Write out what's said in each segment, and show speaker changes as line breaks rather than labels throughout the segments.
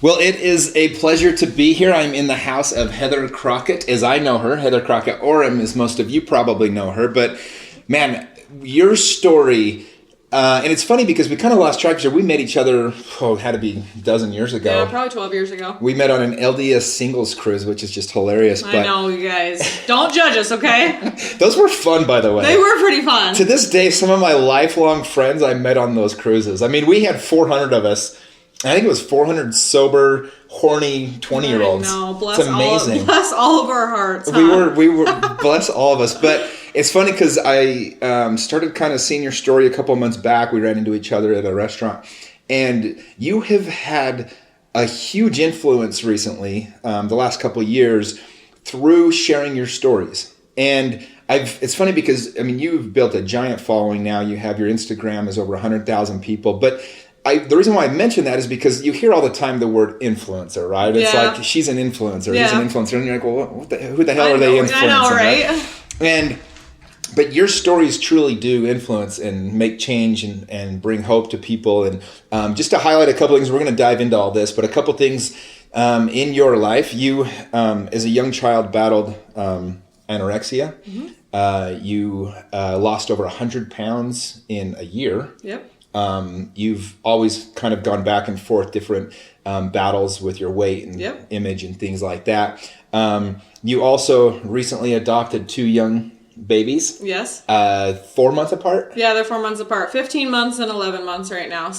Well, it is a pleasure to be here. I'm in the house of Heather Crockett, as I know her. Heather Crockett Oram, as most of you probably know her. But, man, your story, and it's funny because we kind of lost track. We met each other, it had to be a dozen years ago.
Yeah, probably 12 years ago.
We met on an LDS singles cruise, which is just hilarious.
I know, you guys. Don't judge us, okay?
Those were fun, by the way.
They were pretty fun.
To this day, some of my lifelong friends I met on those cruises. I mean, we had 400 of us. I think it was 400 sober, horny 20-year-olds.
No, bless
it's amazing.
Bless all of our hearts. Huh?
We were bless all of us. But it's funny because I started kind of seeing your story a couple of months back. We ran into each other at a restaurant, and you have had a huge influence recently, the last couple of years, through sharing your stories. And it's funny because you've built a giant following now. You have your Instagram is over 100,000 people, but the reason why I mention that is because you hear all the time the word influencer, right? It's like, she's an influencer, he's an influencer. And you're like, well, who the hell are they influencing?
I know, right?
But your stories truly do influence and make change and bring hope to people. And just to highlight a couple things, we're going to dive into all this, but a couple things in your life. You, as a young child, battled anorexia. Mm-hmm. You lost over 100 pounds in a year. Yep. You've always kind of gone back and forth different battles with your weight and image and things like that. You also recently adopted 2 young babies. Yes. 4 months apart?
Yeah, they're 4 months apart. 15 months and 11 months right now.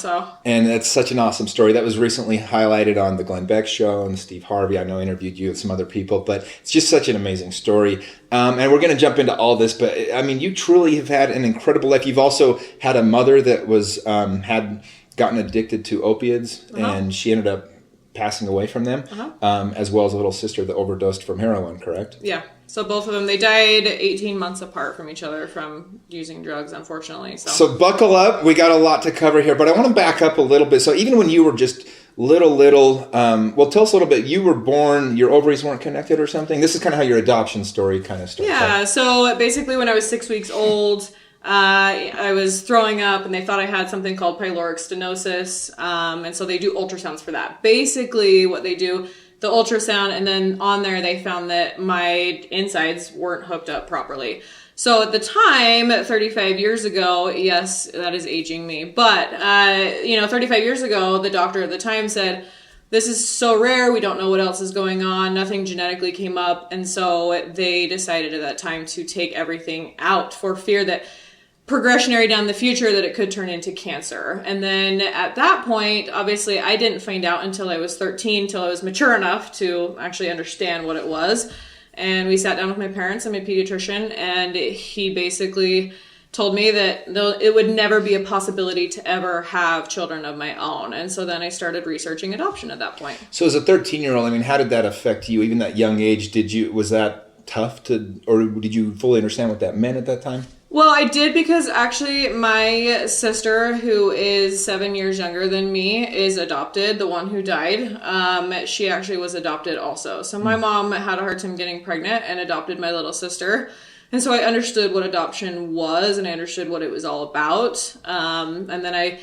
And it's such an awesome story. That was recently highlighted on the Glenn Beck show and Steve Harvey. I know interviewed you and some other people, but it's just such an amazing story. And we're going to jump into all this, but you truly have had an incredible life. You've also had a mother that was had gotten addicted to opiates, and she ended up passing away from them, as well as a little sister that overdosed from heroin, correct?
Yeah. So both of them, they died 18 months apart from each other from using drugs, unfortunately.
So buckle up. We got a lot to cover here, but I want to back up a little bit. So even when you were just little, well, tell us a little bit. You were born, your ovaries weren't connected or something? This is kind of how your adoption story kind of started.
Yeah, so basically when I was 6 weeks old, I was throwing up, and they thought I had something called pyloric stenosis, and so they do ultrasounds for that. Basically what they do, the ultrasound, and then on there they found that my insides weren't hooked up properly. So at the time, 35 years ago, yes, that is aging me, but 35 years ago, the doctor at the time said, this is so rare, we don't know what else is going on, nothing genetically came up, and so they decided at that time to take everything out for fear that progressionary down the future that it could turn into cancer. And then at that point, obviously I didn't find out until I was 13, till I was mature enough to actually understand what it was. And we sat down with my parents and my pediatrician, and he basically told me that it would never be a possibility to ever have children of my own. And so then I started researching adoption at that point.
So as a 13-year-old, how did that affect you? Even that young age, was that tough or did you fully understand what that meant at that time?
Well, I did, because actually my sister, who is 7 years younger than me, is adopted, the one who died. She actually was adopted also. So my mom had a hard time getting pregnant and adopted my little sister. And so I understood what adoption was, and I understood what it was all about. And then I,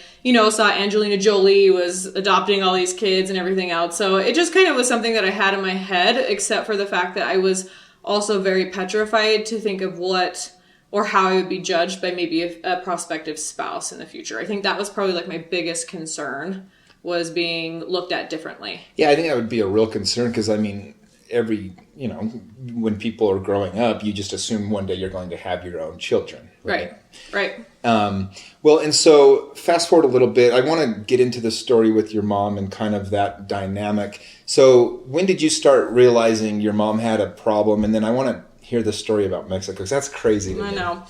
saw Angelina Jolie was adopting all these kids and everything else. So it just kind of was something that I had in my head, except for the fact that I was also very petrified to think of what or how I would be judged by maybe a prospective spouse in the future. I think that was probably like my biggest concern, was being looked at differently.
Yeah, I think that would be a real concern, because when people are growing up, you just assume one day you're going to have your own children.
Right.
Well, and so fast forward a little bit, I want to get into the story with your mom and kind of that dynamic. So when did you start realizing your mom had a problem? And then I want to hear the story about Mexico, because that's crazy to me.
I know.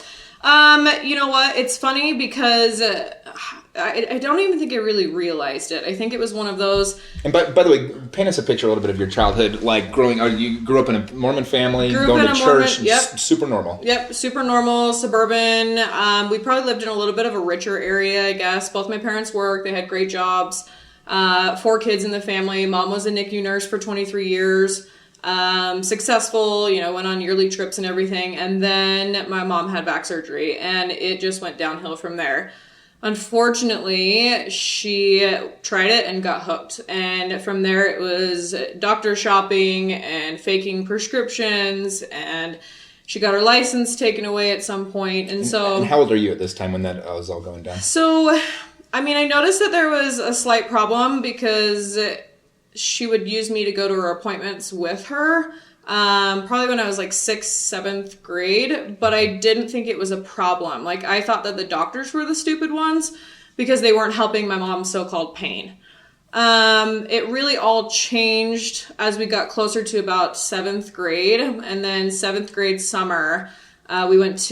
You know what? It's funny because I don't even think I really realized it. I think it was one of those. And
by the way, paint us a picture a little bit of your childhood, like you grew up in a Mormon family, going to church, super normal.
Yep, super normal, suburban. We probably lived in a little bit of a richer area, I guess. Both my parents worked, they had great jobs. 4 kids in the family. Mom was a NICU nurse for 23 years. Successful, went on yearly trips and everything. And then my mom had back surgery, and it just went downhill from there. Unfortunately, she tried it and got hooked. And from there, it was doctor shopping and faking prescriptions, and she got her license taken away at some point. And
how old are you at this time when that was all going down?
So, I mean, I noticed that there was a slight problem because she would use me to go to her appointments with her. Probably when I was like 6th, 7th grade, but I didn't think it was a problem. Like, I thought that the doctors were the stupid ones because they weren't helping my mom's so-called pain. It really all changed as we got closer to about 7th grade, and then 7th grade summer, we went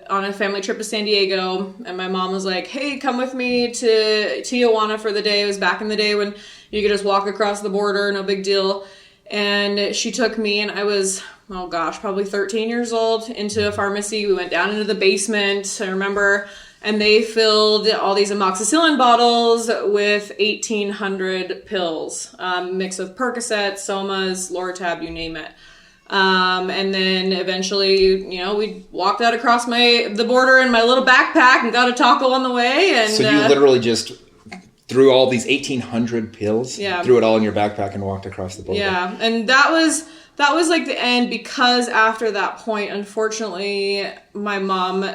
on a family trip to San Diego, and my mom was like, hey, come with me to Tijuana for the day. It was back in the day when you could just walk across the border, no big deal. And she took me, and I was, probably 13 years old, into a pharmacy. We went down into the basement, I remember, and they filled all these amoxicillin bottles with 1,800 pills, mix of Percocet, Somas, Loratab, you name it. And then eventually, we walked out across the border in my little backpack and got a taco on the way. And
so you literally just threw all these 1,800 pills, threw it all in your backpack and walked across the border.
Yeah, and that was like the end, because after that point, unfortunately, my mom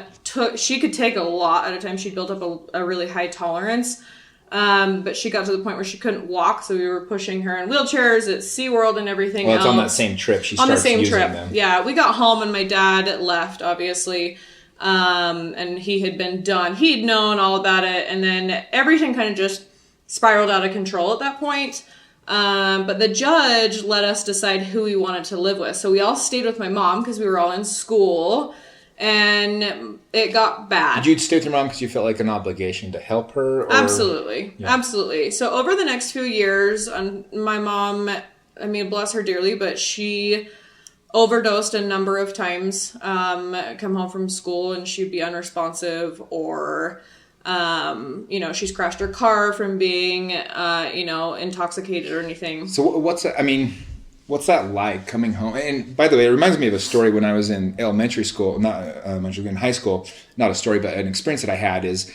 she could take a lot at a time. She built up a really high tolerance, but she got to the point where she couldn't walk, so we were pushing her in wheelchairs at SeaWorld and everything else.
Well, it's on that same trip. She starts using them.
Yeah, we got home and my dad left, obviously. And he had been done. He'd known all about it, and then everything kind of just spiraled out of control at that point. But the judge let us decide who we wanted to live with. So we all stayed with my mom because we were all in school, and it got bad.
Did you stay with your mom because you felt like an obligation to help her? Or?
Absolutely. Yeah. Absolutely. So over the next few years, my mom, I mean, bless her dearly, but she overdosed a number of times, come home from school and she'd be unresponsive, or, she's crashed her car from being, intoxicated or anything.
So what's that like coming home? And by the way, it reminds me of a story when I was in elementary school, not in high school, not a story, but an experience that I had is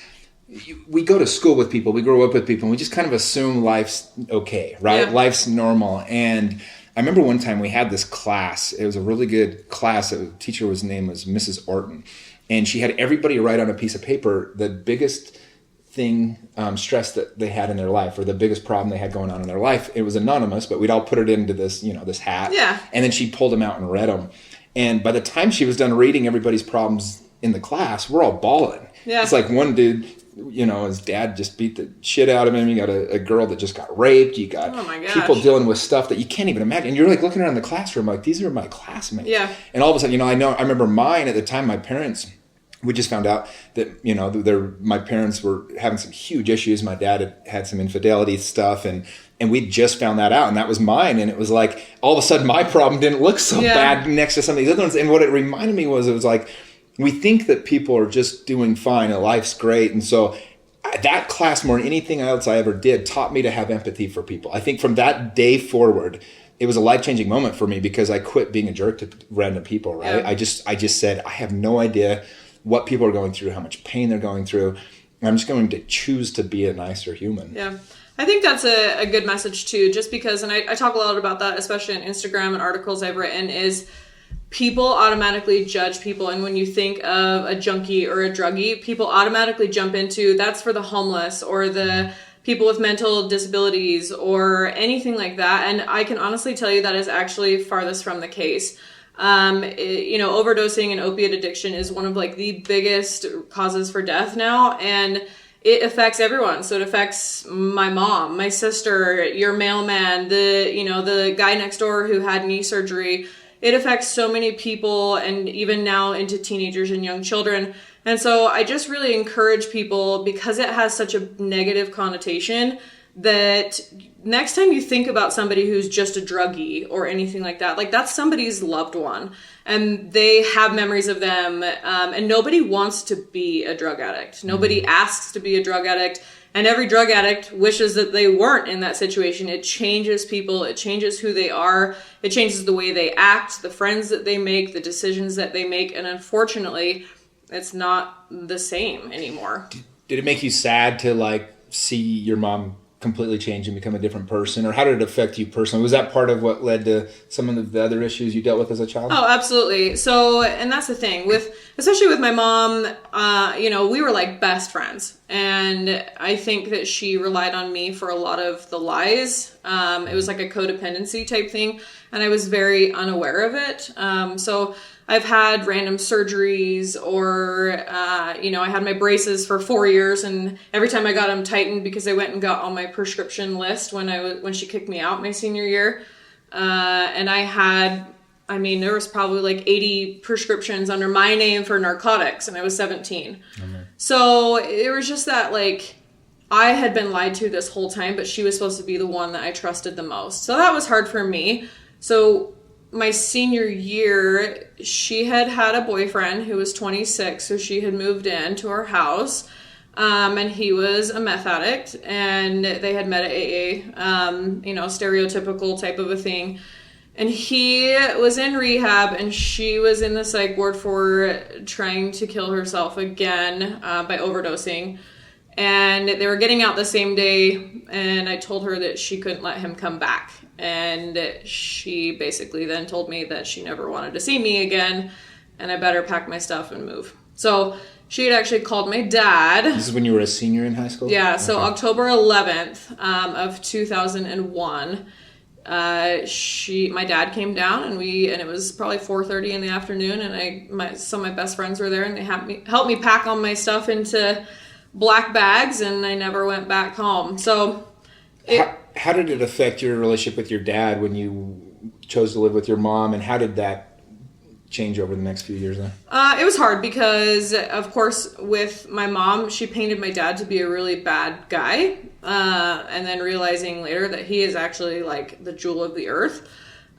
we go to school with people, we grow up with people, and we just kind of assume life's okay, right? Yeah. Life's normal. And I remember one time we had this class. It was a really good class. The teacher's name was Mrs. Orton. And she had everybody write on a piece of paper the biggest thing, stress that they had in their life, or the biggest problem they had going on in their life. It was anonymous, but we'd all put it into this, this hat. Yeah. And then she pulled them out and read them. And by the time she was done reading everybody's problems in the class, we're all bawling. Yeah. It's like one dude, his dad just beat the shit out of him. You got a girl that just got raped. You got people dealing with stuff that you can't even imagine. And you're like looking around the classroom like, these are my classmates. Yeah. And all of a sudden, I remember mine at the time, my parents, we just found out that, my parents were having some huge issues. My dad had some infidelity stuff, and we just found that out, and that was mine. And it was like, all of a sudden my problem didn't look so bad next to some of these other ones. And what it reminded me was, it was like, we think that people are just doing fine and life's great. And so that class, more than anything else I ever did, taught me to have empathy for people. I think from that day forward, it was a life-changing moment for me, because I quit being a jerk to random people, right? Yeah. I just said, I have no idea what people are going through, how much pain they're going through. I'm just going to choose to be a nicer human. Yeah.
I think that's a good message too, just because, and I talk a lot about that, especially on Instagram and articles I've written, is people automatically judge people. And when you think of a junkie or a druggie, people automatically jump into, that's for the homeless or the people with mental disabilities or anything like that. And I can honestly tell you that is actually farthest from the case. Overdosing and opiate addiction is one of like the biggest causes for death now, and it affects everyone. So it affects my mom, my sister, your mailman, the guy next door who had knee surgery. It affects so many people, and even now into teenagers and young children. And so I just really encourage people, because it has such a negative connotation, that next time you think about somebody who's just a druggie or anything like that, like that's somebody's loved one, and they have memories of them, and nobody wants to be a drug addict. Nobody asks to be a drug addict, and every drug addict wishes that they weren't in that situation. It changes people. It changes who they are. It changes the way they act, the friends that they make, the decisions that they make, and unfortunately, it's not the same anymore.
did it make you sad to like see your mom completely change and become a different person, or how did it affect you personally? Was that part of what led to some of the other issues you dealt with as a child?
Oh, absolutely. So, and that's the thing especially with my mom, we were like best friends, and I think that she relied on me for a lot of the lies. It was like a codependency type thing, and I was very unaware of it. So I've had random surgeries, or, I had my braces for 4 years, and every time I got them tightened because I went and got on my prescription list when she kicked me out my senior year. And there was probably like 80 prescriptions under my name for narcotics, and I was 17. Mm-hmm. So it was just that, like, I had been lied to this whole time, but she was supposed to be the one that I trusted the most. So that was hard for me. So my senior year, she had a boyfriend who was 26, so she had moved into our house, and he was a meth addict, and they had met at AA, stereotypical type of a thing. And he was in rehab, and she was in the psych ward for trying to kill herself again by overdosing. And they were getting out the same day, and I told her that she couldn't let him come back. And she basically then told me that she never wanted to see me again, and I better pack my stuff and move. So she had actually called my dad.
This is when you were a senior in high school?
Yeah, so okay. October 11th of 2001, my dad came down, and it was probably 4:30 in the afternoon, and some of my best friends were there, and they helped me pack all my stuff into black bags, and I never went back home. So
how did it affect your relationship with your dad when you chose to live with your mom, and how did that change over the next few years then?
It was hard because, of course, with my mom, she painted my dad to be a really bad guy, and then realizing later that he is actually like the jewel of the earth.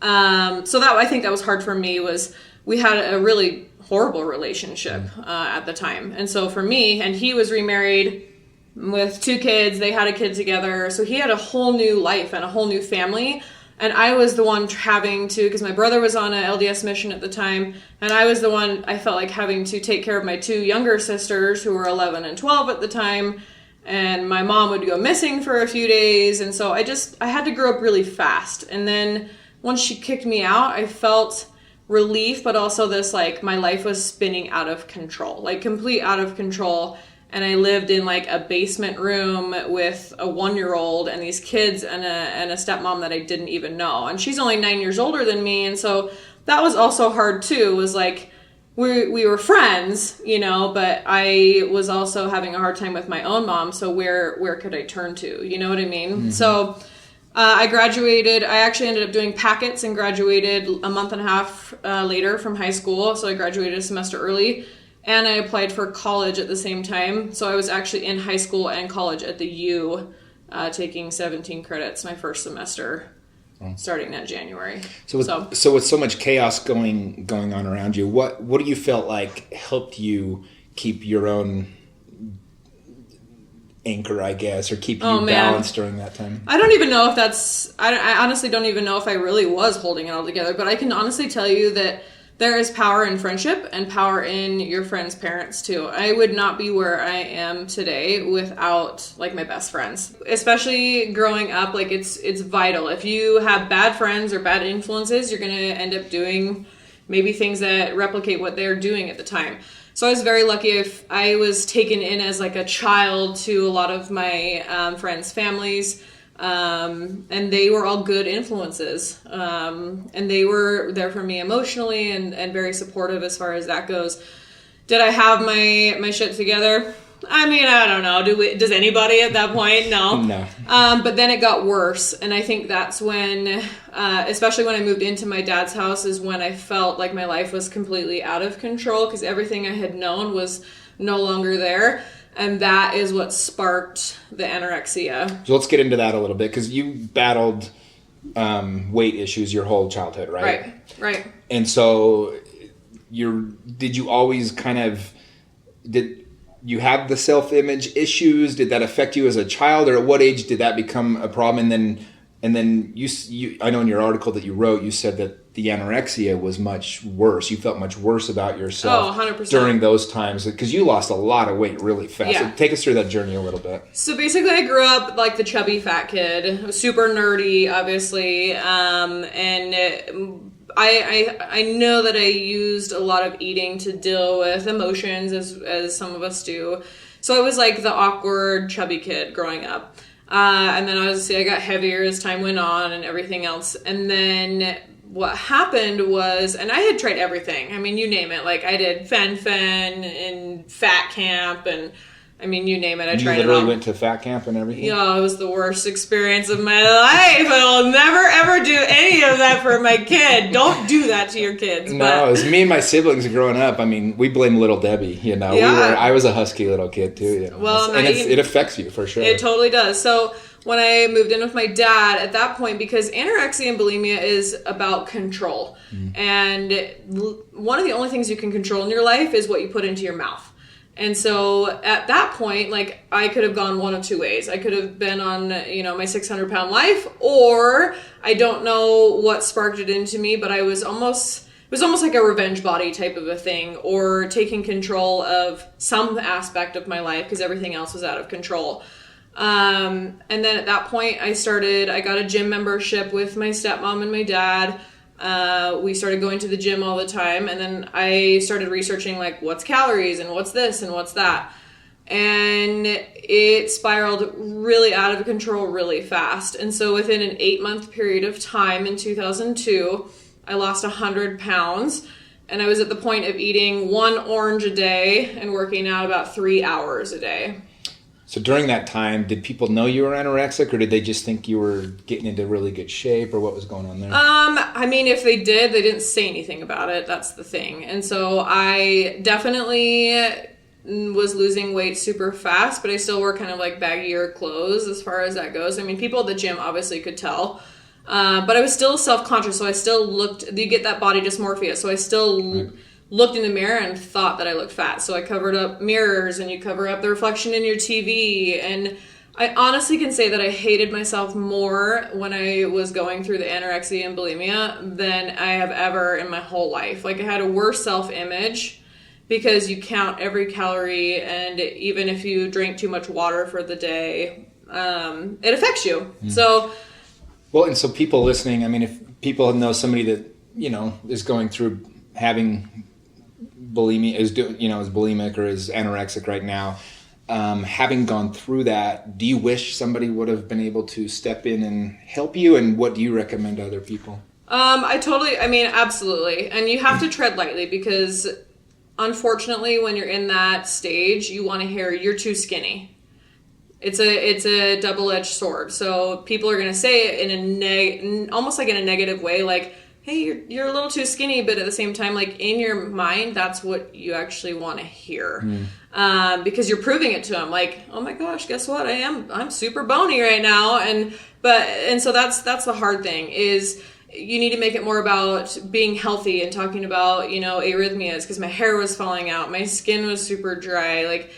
So I think that was hard for me. Was we had a really horrible relationship at the time, and so for me, and he was remarried with 2 kids. They had a kid together, so he had a whole new life and a whole new family. And I was the one having to, because my brother was on a LDS mission at the time, and I was the one, I felt like having to take care of my 2 younger sisters who were 11 and 12 at the time, and my mom would go missing for a few days, and so I had to grow up really fast. And then once she kicked me out, I felt relief, but also this, like, my life was spinning out of control, like complete out of control. And I lived in like a basement room with a 1-year-old and these kids and a stepmom that I didn't even know. And she's only 9 years older than me. And so that was also hard too, was like, we were friends, but I was also having a hard time with my own mom. So where could I turn to? You know what I mean? Mm-hmm. So I graduated. I actually ended up doing packets and graduated a month and a half later from high school. So I graduated a semester early. And I applied for college at the same time. So I was actually in high school and college at the U, taking 17 credits my first semester, starting that January. So
with so much chaos going on around you, what do you felt like helped you keep your own anchor, I guess, or keep you balanced during that time?
I don't even know if I honestly don't even know if I really was holding it all together, but I can honestly tell you that there is power in friendship and power in your friends' parents too. I would not be where I am today without like my best friends. Especially growing up, like it's vital. If you have bad friends or bad influences, you're going to end up doing maybe things that replicate what they're doing at the time. So I was very lucky if I was taken in as like a child to a lot of my friends' families. And they were all good influences. And they were there for me emotionally and very supportive as far as that goes. Did I have my shit together? I mean, I don't know. Does anybody at that point? No.
No.
But then it got worse. And I think that's when, especially when I moved into my dad's house, is when I felt like my life was completely out of control because everything I had known was no longer there. And that is what sparked the anorexia.
So let's get into that a little bit, because you battled weight issues your whole childhood, right?
Right.
And so did you always did you have the self-image issues? Did that affect you as a child, or at what age did that become a problem? And then And then I know in your article that you wrote, you said that the anorexia was much worse. You felt much worse about yourself
100%.
during those times because you lost a lot of weight really fast.
Yeah.
So take us through that journey a little bit.
So basically, I grew up like the chubby fat kid, super nerdy, obviously, and I know that I used a lot of eating to deal with emotions, as some of us do. So I was like the awkward chubby kid growing up. And then obviously I got heavier as time went on and everything else. And then what happened was, and I had tried everything. I mean, you name it. Like I did fen and fat camp and I mean, you name it. I tried it all. You
literally went to fat camp and everything?
Yeah, it was the worst experience of my life. I will never, ever do any of that for my kid. Don't do that to your kids.
No, it was me and my siblings growing up. I mean, we blame little Debbie, you know.
Yeah.
I was a husky little kid, too. You know?
Well,
and it affects you, for sure.
It totally does. So when I moved in with my dad at that point, because anorexia and bulimia is about control. And one of the only things you can control in your life is what you put into your mouth. And so at that point, like I could have gone one of two ways. I could have been on, my 600-pound life, or I don't know what sparked it into me, but it was almost like a revenge body type of a thing, or taking control of some aspect of my life because everything else was out of control. And then at that point I got a gym membership with my stepmom and my dad. We started going to the gym all the time, and then I started researching like what's calories and what's this and what's that, and it spiraled really out of control really fast. And so within an 8-month period of time in 2002, I lost 100 pounds, and I was at the point of eating 1 orange a day and working out about 3 hours a day.
So during that time, did people know you were anorexic, or did they just think you were getting into really good shape, or what was going on there?
I mean, if they did, they didn't say anything about it. That's the thing. And so I definitely was losing weight super fast, but I still wore kind of like baggier clothes as far as that goes. I mean, people at the gym obviously could tell, but I was still self-conscious, so I still you get that body dysmorphia, so I still looked in the mirror and thought that I looked fat. So I covered up mirrors, and you cover up the reflection in your TV. And I honestly can say that I hated myself more when I was going through the anorexia and bulimia than I have ever in my whole life. Like I had a worse self-image because you count every calorie, and even if you drink too much water for the day, it affects you. So,
well, and so people listening, I mean, if people know somebody that, is going through having bulimia, is bulimic or is anorexic right now, having gone through that, do you wish somebody would have been able to step in and help you, and what do you recommend to other people?
Absolutely. And you have to tread lightly, because unfortunately when you're in that stage, you want to hear you're too skinny. It's a double-edged sword. So people are going to say it in almost like in a negative way, like, hey, you're a little too skinny, but at the same time, like in your mind, that's what you actually want to hear, because you're proving it to them. Like, oh my gosh, guess what? I'm super bony right now, and so that's the hard thing is you need to make it more about being healthy and talking about arrhythmias, because my hair was falling out, my skin was super dry, like,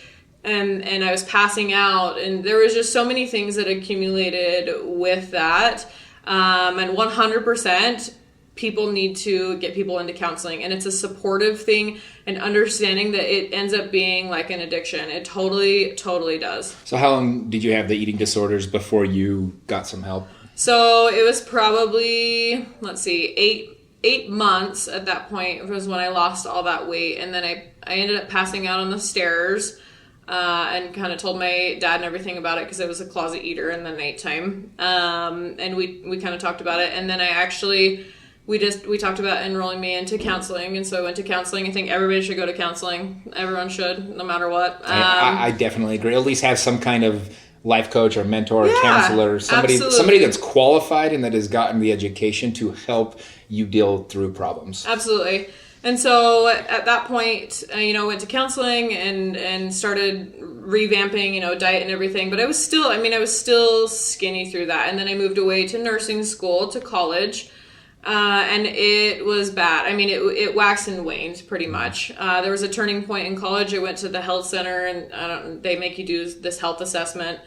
and I was passing out, and there was just so many things that accumulated with that, and 100%. People need to get people into counseling, and it's a supportive thing, and understanding that it ends up being like an addiction. It totally, totally does. So
how long did you have the eating disorders before you got some help?
So it was probably, 8 months at that point was when I lost all that weight. And then I ended up passing out on the stairs, and kind of told my dad and everything about it, because I was a closet eater in the nighttime. And we kind of talked about it. And then we talked about enrolling me into counseling, and so I went to counseling. I think everybody should go to counseling. Everyone should, no matter what.
I definitely agree. At least have some kind of life coach or mentor or counselor, somebody that's qualified and that has gotten the education to help you deal through problems.
Absolutely. And so at that point, went to counseling and started revamping, diet and everything. But I was still skinny through that. And then I moved away to nursing school, to college. And it was bad. I mean, it waxed and waned pretty much. There was a turning point in college. I went to the health center, and they make you do this health assessment.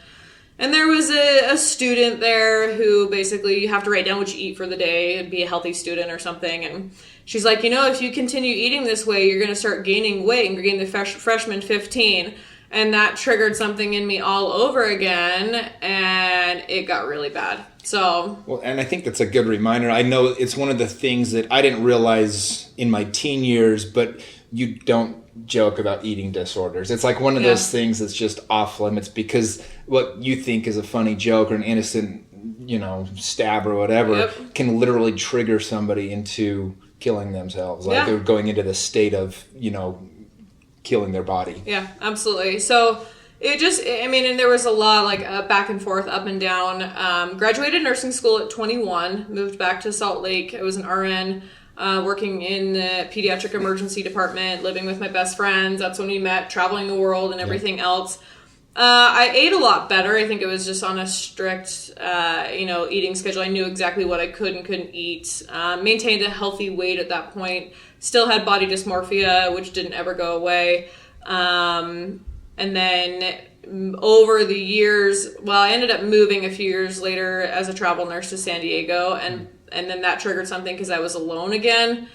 And there was a student there who basically you have to write down what you eat for the day and be a healthy student or something. And she's like, if you continue eating this way, you're going to start gaining weight and gain the freshman 15. And that triggered something in me all over again. And it got really bad. So.
Well, and I think that's a good reminder. I know it's one of the things that I didn't realize in my teen years, but you don't joke about eating disorders. It's like one of those things that's just off limits because what you think is a funny joke or an innocent, stab or whatever can literally trigger somebody into killing themselves. Like they're going into the state of, killing their body. Yeah,
absolutely. So and there was a lot like back and forth, up and down. Graduated nursing school at 21, moved back to Salt Lake. I was an RN. Working in the pediatric emergency department, living with my best friends. That's when we met, traveling the world and everything else. I ate a lot better. I think it was just on a strict, eating schedule. I knew exactly what I could and couldn't eat. Maintained a healthy weight at that point. Still had body dysmorphia, which didn't ever go away. And then over the years, I ended up moving a few years later as a travel nurse to San Diego, and then that triggered something because I was alone again.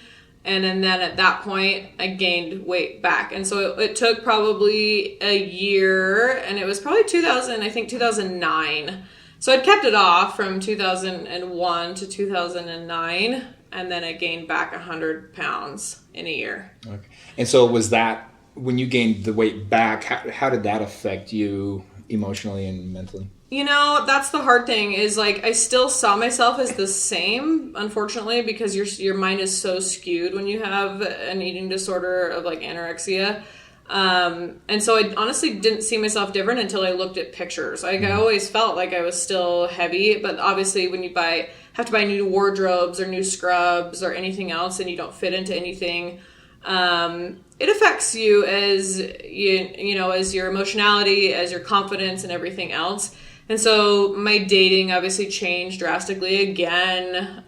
And then at that point, I gained weight back. And so it took probably a year, and it was probably 2009. So I'd kept it off from 2001 to 2009, and then I gained back 100 pounds in a year.
Okay. And so was that, when you gained the weight back, how did that affect you emotionally and mentally?
That's the hard thing is like I still saw myself as the same, unfortunately, because your mind is so skewed when you have an eating disorder of like anorexia. And so I honestly didn't see myself different until I looked at pictures. Like I always felt like I was still heavy, but obviously when you have to buy new wardrobes or new scrubs or anything else and you don't fit into anything, it affects you as as your emotionality, as your confidence and everything else. And so my dating obviously changed drastically again,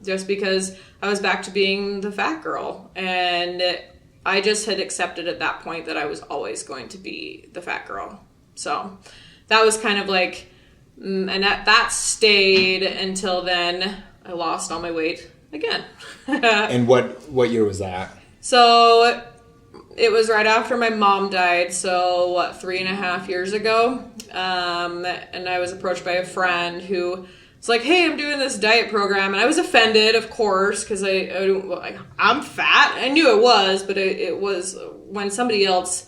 just because I was back to being the fat girl. And I just had accepted at that point that I was always going to be the fat girl. So that was kind of like, and that stayed until then I lost all my weight again.
And what year was that?
So it was right after my mom died, so 3.5 years ago. And I was approached by a friend who was like, hey, I'm doing this diet program. And I was offended, of course, because I'm fat. I knew it was, but it was when somebody else,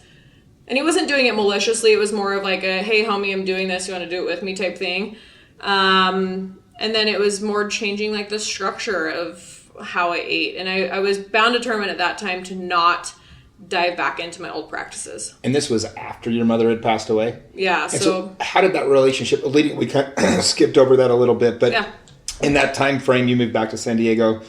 and he wasn't doing it maliciously. It was more of like a, hey, homie, I'm doing this. You want to do it with me type thing. And then it was more changing like the structure of how I ate. And I was bound determined at that time to not dive back into my old practices.
And this was after your mother had passed away?
Yeah.
So how did that relationship, we kind of skipped over that a little bit, but in that time frame, you moved back to San Diego.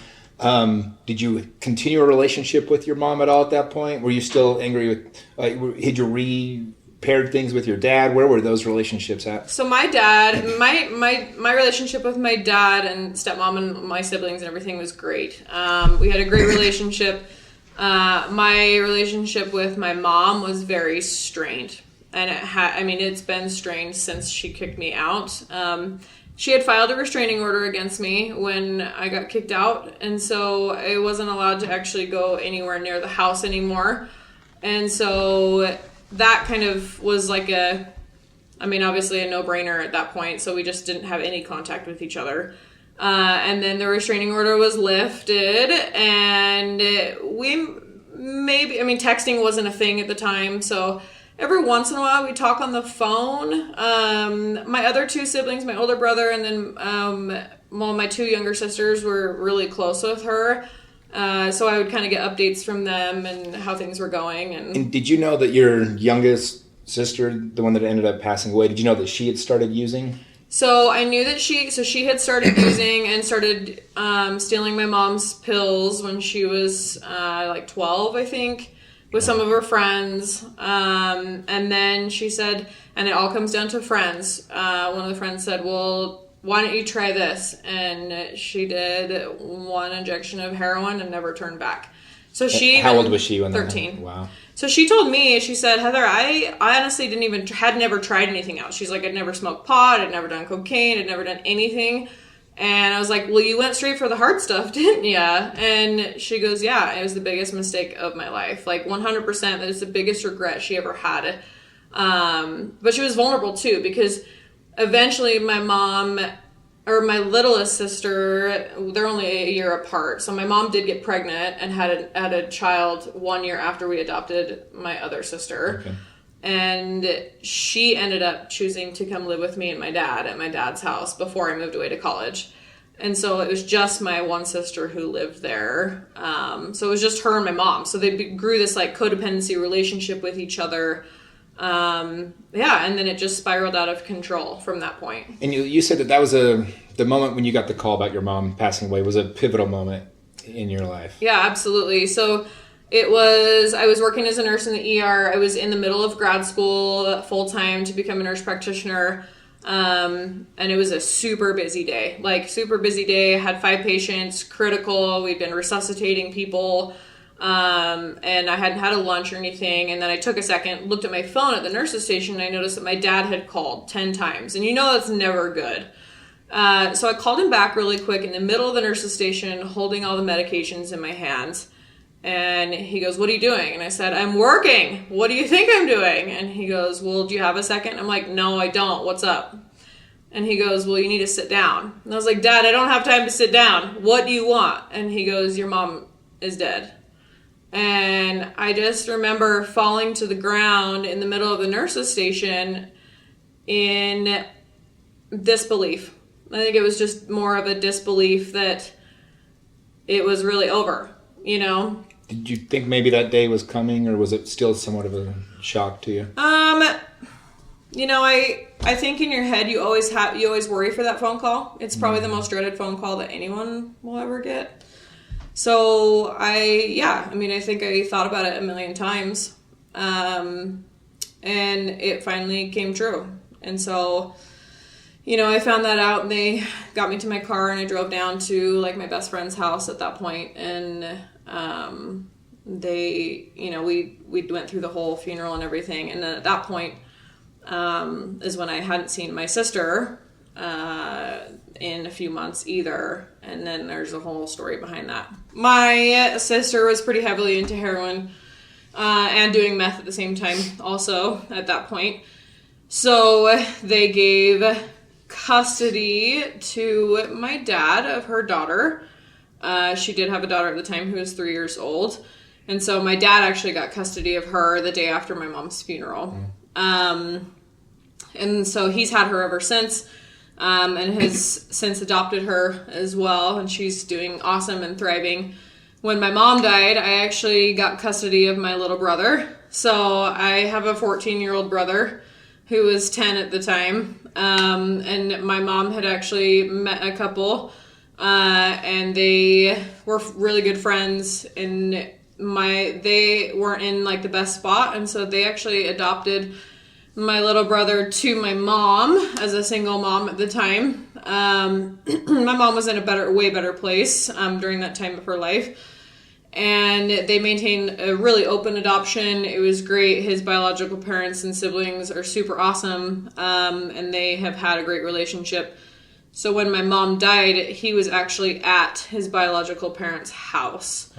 Did you continue a relationship with your mom at all at that point? Were you still angry with, had you repaired things with your dad? Where were those relationships at?
So my dad, my relationship with my dad and stepmom and my siblings and everything was great. We had a great relationship. My relationship with my mom was very strained, and it's been strained since she kicked me out. She had filed a restraining order against me when I got kicked out, and so I wasn't allowed to actually go anywhere near the house anymore. And so that kind of was like obviously a no-brainer at that point, so we just didn't have any contact with each other. And then the restraining order was lifted, and texting wasn't a thing at the time, so every once in a while we talk on the phone. My other two siblings, my older brother, and then my two younger sisters were really close with her, so I would kind of get updates from them and how things were going. And
did you know that your youngest sister, the one that ended up passing away, did you know that she had started using?
So I knew that she had started using and started stealing my mom's pills when she was 12, I think, with some of her friends. And then she said, and it all comes down to friends. One of the friends said, well, why don't you try this? And she did one injection of heroin and never turned back. So she
How old was she when
13.
That Wow.
So she told me, she said, Heather, I honestly had never tried anything else. She's like, I'd never smoked pot, I'd never done cocaine, I'd never done anything. And I was like, well, you went straight for the hard stuff, didn't you? And she goes, yeah, it was the biggest mistake of my life. Like 100%, that is the biggest regret she ever had. But she was vulnerable too, because eventually my mom, or my littlest sister, they're only a year apart. So my mom did get pregnant and had a child 1 year after we adopted my other sister.
Okay.
And she ended up choosing to come live with me and my dad at my dad's house before I moved away to college. And so it was just my one sister who lived there. So it was just her and my mom. So they grew this like codependency relationship with each other. And then it just spiraled out of control from that point.
And you said that was the moment when you got the call about your mom passing away was a pivotal moment in your life.
Yeah, absolutely. So I was working as a nurse in the ER. I was in the middle of grad school full time to become a nurse practitioner. And it was a super busy day, I had 5 patients, critical. We'd been resuscitating people. And I hadn't had a lunch or anything. And then I took a second, looked at my phone at the nurse's station, and I noticed that my dad had called 10 times. And that's never good. So I called him back really quick in the middle of the nurse's station, holding all the medications in my hands. And he goes, what are you doing? And I said, I'm working. What do you think I'm doing? And he goes, well, do you have a second? I'm like, no, I don't. What's up? And he goes, well, you need to sit down. And I was like, Dad, I don't have time to sit down. What do you want? And he goes, your mom is dead. And I just remember falling to the ground in the middle of the nurse's station in disbelief. I think it was just more of a disbelief that it was really over, Did
you think maybe that day was coming, or was it still somewhat of a shock to you?
I think in your head you always worry for that phone call. It's probably the most dreaded phone call that anyone will ever get. So I think I thought about it a million times. And it finally came true. And so, I found that out, and they got me to my car, and I drove down to my best friend's house at that point. And, they, we went through the whole funeral and everything. And then at that point, is when I hadn't seen my sister, in a few months either. And then there's a whole story behind that. My sister was pretty heavily into heroin, and doing meth at the same time also at that point. So they gave custody to my dad of her daughter. She did have a daughter at the time who was 3 years old. And so my dad actually got custody of her the day after my mom's funeral. And so he's had her ever since, and has since adopted her as well. And she's doing awesome and thriving. When my mom died, I actually got custody of my little brother. So I have a 14-year-old brother who was 10 at the time. And my mom had actually met a couple, and they were really good friends, and they weren't in the best spot. And so they actually adopted my little brother to my mom as a single mom at the time. My mom was in a way better place, during that time of her life. And they maintained a really open adoption. It was great. His biological parents and siblings are super awesome, and they have had a great relationship. So when my mom died, he was actually at his biological parents' house,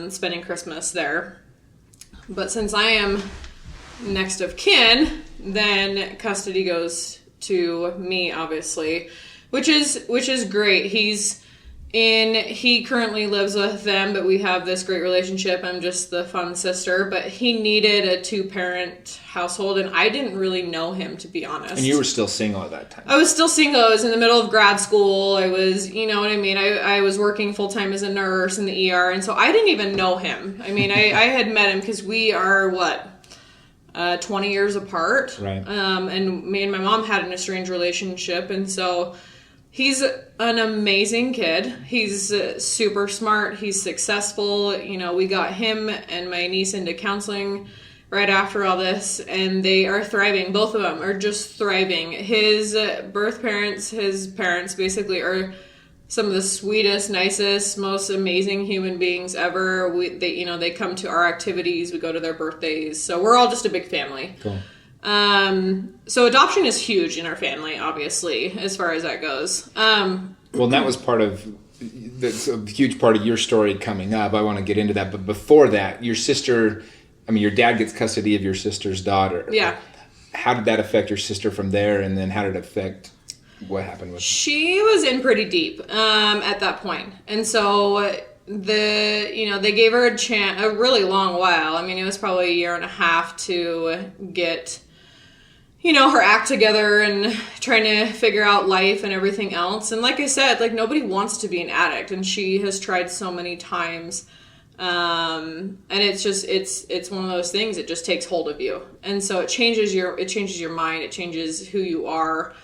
spending Christmas there. But since I am next of kin, then custody goes to me, obviously, which is great. He currently lives with them, but we have this great relationship. I'm just the fun sister, but he needed a 2-parent household, and I didn't really know him, to be honest.
And you were still single at that time.
I was still single. I was in the middle of grad school. I was, you know what I mean? I was working full-time as a nurse in the ER, and so I didn't even know him. I mean, I had met him because we are, 20 years apart.
Right.
And me and my mom had an estranged relationship, and so he's an amazing kid. He's super smart. He's successful. We got him and my niece into counseling right after all this, and they are thriving. Both of them are just thriving. His birth parents, his parents basically are some of the sweetest, nicest, most amazing human beings ever. They come to our activities. We go to their birthdays. So we're all just a big family.
Cool.
So adoption is huge in our family, obviously, as far as that goes.
Well, that was that's a huge part of your story coming up. I want to get into that. But before that, your dad gets custody of your sister's daughter.
Yeah.
How did that affect your sister from there? And then how did it affect what happened with her?
She was in pretty deep at that point. And so they gave her a really long while. I mean, it was probably a year and a half to get her act together and trying to figure out life and everything else. And like I said, like, nobody wants to be an addict, and she has tried so many times. And it's one of those things, it just takes hold of you. And so it changes your mind, it changes who you are.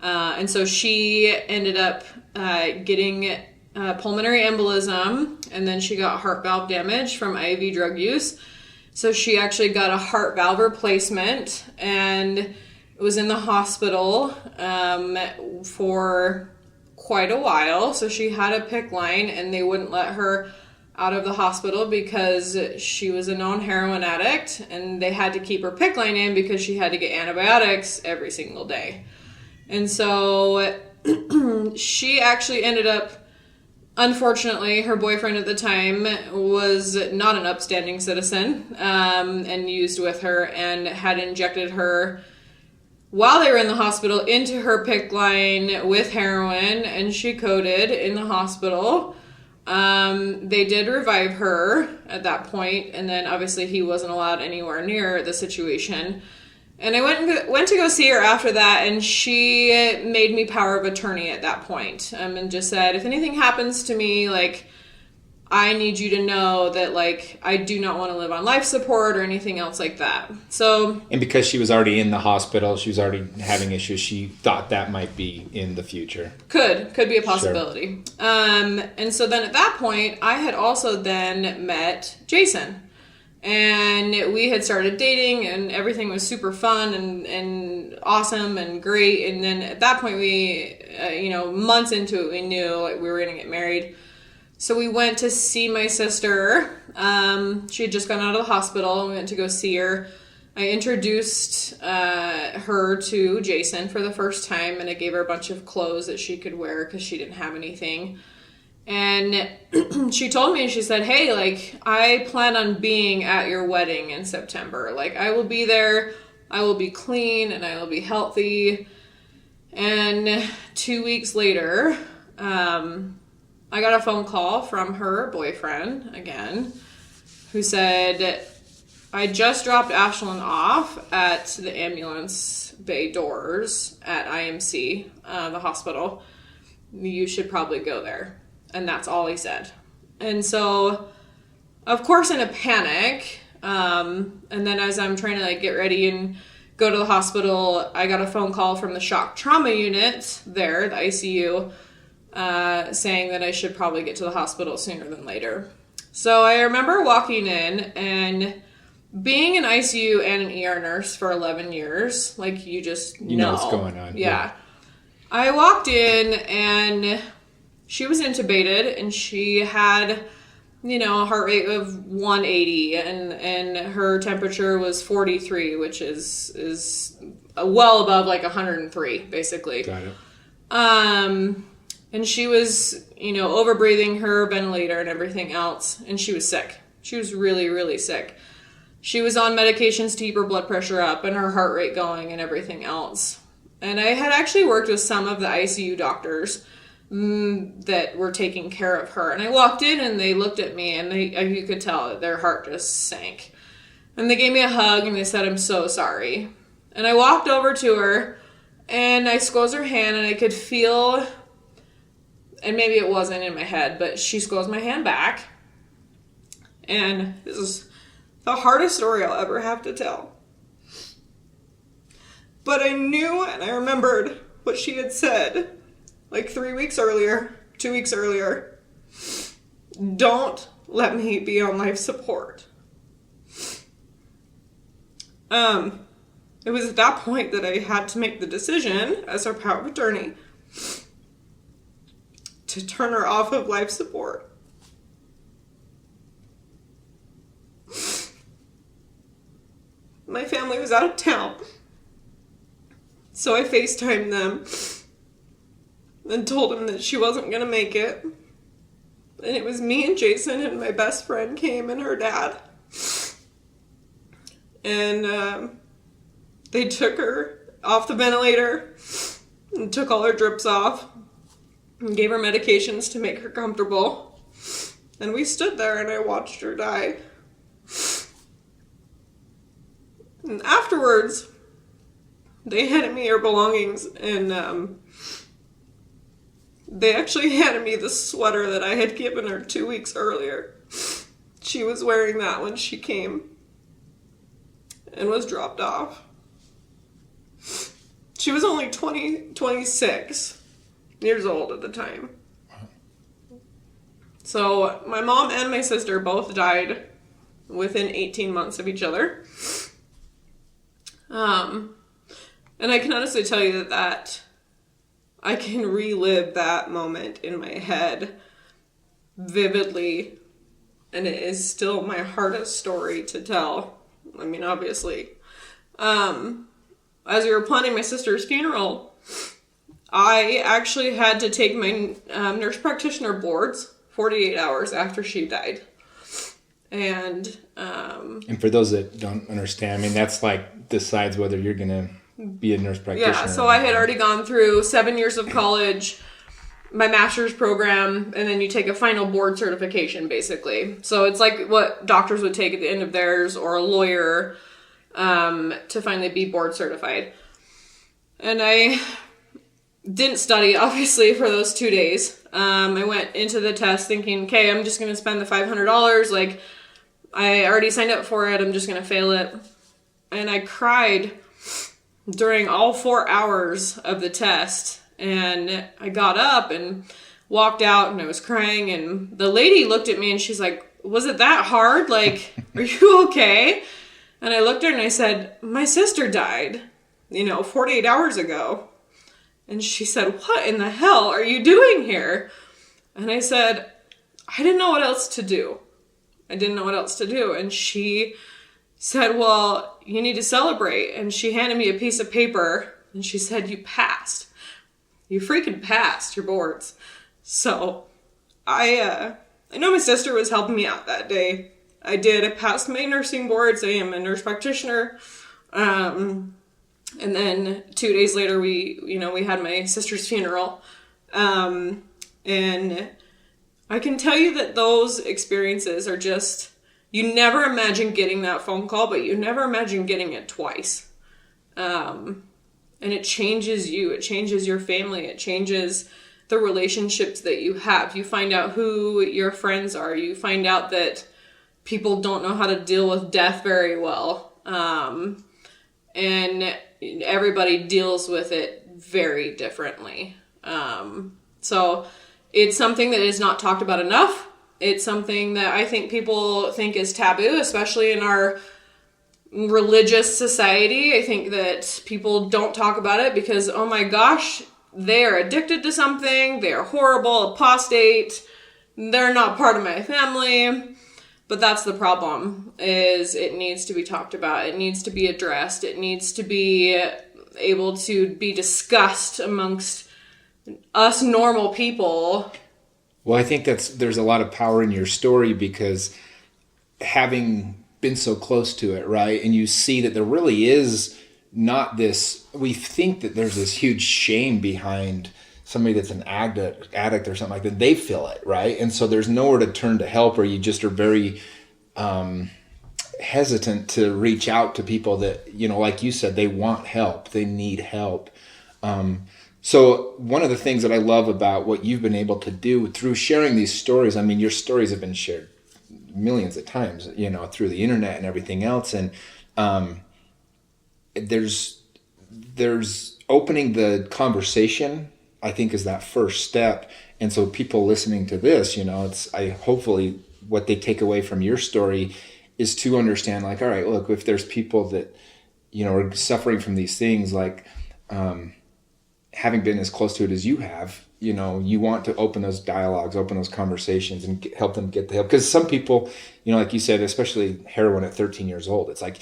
And so she ended up getting pulmonary embolism, and then she got heart valve damage from IV drug use. So she actually got a heart valve replacement, and was in the hospital for quite a while. So she had a PICC line, and they wouldn't let her out of the hospital because she was a known heroin addict, and they had to keep her PICC line in because she had to get antibiotics every single day. And so she actually ended up, unfortunately, her boyfriend at the time was not an upstanding citizen, and used with her and had injected her while they were in the hospital into her PICC line with heroin, and she coded in the hospital. They did revive her at that point, and then obviously he wasn't allowed anywhere near the situation. And I went to go see her after that, and she made me power of attorney at that point, and just said, if anything happens to me, like, I need you to know that, like, I do not want to live on life support or anything else like that. So,
and because she was already in the hospital, she was already having issues, she thought that might be in the future.
Could be a possibility. Sure. And so then at that point, I had also then met Jason. And we had started dating, and everything was super fun and awesome and great. And then at that point, we, months into it, we knew, like, we were going to get married. So we went to see my sister. She had just gotten out of the hospital. We went to go see her. I introduced her to Jason for the first time, and I gave her a bunch of clothes that she could wear because she didn't have anything. And she told me, she said, hey, like, I plan on being at your wedding in September. Like, I will be there, I will be clean, and I will be healthy. And 2 weeks later, I got a phone call from her boyfriend, again, who said, I just dropped Ashlyn off at the ambulance bay doors at IMC, the hospital. You should probably go there. And that's all he said. And so, of course, in a panic, and then as I'm trying to, like, get ready and go to the hospital, I got a phone call from the shock trauma unit there, the ICU, saying that I should probably get to the hospital sooner than later. So I remember walking in, and being an ICU and an ER nurse for 11 years, like, you just know
what's going on.
Yeah. I walked in, and she was intubated, and she had, a heart rate of 180, and her temperature was 43, which is well above, like, 103, basically.
Got it.
And she was, overbreathing her ventilator and everything else, and she was sick. She was really, really sick. She was on medications to keep her blood pressure up and her heart rate going and everything else. And I had actually worked with some of the ICU doctors that were taking care of her. And I walked in, and they looked at me, and you could tell that their heart just sank. And they gave me a hug, and they said, I'm so sorry. And I walked over to her, and I squeezed her hand, and I could feel, and maybe it wasn't in my head, but she squeezed my hand back. And this is the hardest story I'll ever have to tell. But I knew, and I remembered what she had said, like 3 weeks earlier, 2 weeks earlier. Don't let me be on life support. It was at that point that I had to make the decision, as her power of attorney, to turn her off of life support. My family was out of town, so I FaceTimed them and told them that she wasn't going to make it. And it was me and Jason, and my best friend came, and her dad. And they took her off the ventilator and took all her drips off and gave her medications to make her comfortable. And we stood there and I watched her die. And afterwards, they handed me her belongings, and they actually handed me the sweater that I had given her 2 weeks earlier. She was wearing that when she came and was dropped off. She was only 26 years old at the time. So my mom and my sister both died within 18 months of each other. And I can honestly tell you that I can relive that moment in my head vividly, and it is still my hardest story to tell. I mean, obviously. As we were planning my sister's funeral, I actually had to take my nurse practitioner boards 48 hours after she died. And
for those that don't understand, I mean, that's like decides whether you're going to be a nurse practitioner.
Yeah, so I had already gone through 7 years of college, my master's program, and then you take a final board certification, basically. So it's like what doctors would take at the end of theirs, or a lawyer, to finally be board certified. And I didn't study, obviously, for those 2 days. I went into the test thinking, okay, I'm just going to spend the $500. Like, I already signed up for it. I'm just going to fail it. And I cried during all 4 hours of the test. And I got up and walked out, and I was crying. And the lady looked at me and she's like, was it that hard? Like, are you okay? And I looked at her and I said, my sister died, 48 hours ago. And she said, what in the hell are you doing here? And I said, I didn't know what else to do. And she said, well, you need to celebrate. And she handed me a piece of paper and she said, you passed. You freaking passed your boards. So I know my sister was helping me out that day. I passed my nursing boards. I am a nurse practitioner. And then 2 days later, we had my sister's funeral. And I can tell you that those experiences are just, you never imagine getting that phone call, but you never imagine getting it twice. And it changes you. It changes your family. It changes the relationships that you have. You find out who your friends are. You find out that people don't know how to deal with death very well. And everybody deals with it very differently. So it's something that is not talked about enough. It's something that I think people think is taboo, especially in our religious society. I think that people don't talk about it because, oh my gosh, they're addicted to something. They're horrible, apostate. They're not part of my family. But that's the problem, is it needs to be talked about. It needs to be addressed. It needs to be able to be discussed amongst us normal people.
Well, I think there's a lot of power in your story because having been so close to it, right? And you see that there really is not this, we think that there's this huge shame behind somebody that's an addict or something like that. They feel it, right? And so there's nowhere to turn to help, or you just are very hesitant to reach out to people that, like you said, they want help. They need help. So one of the things that I love about what you've been able to do through sharing these stories, I mean, your stories have been shared millions of times, through the internet and everything else. And there's opening the conversation, I think, is that first step. And so people listening to this, hopefully what they take away from your story is to understand, like, all right, look, if there's people that, are suffering from these things, like, having been as close to it as you have, you want to open those dialogues, open those conversations, and help them get the help. Because some people, like you said, especially heroin at 13 years old, it's like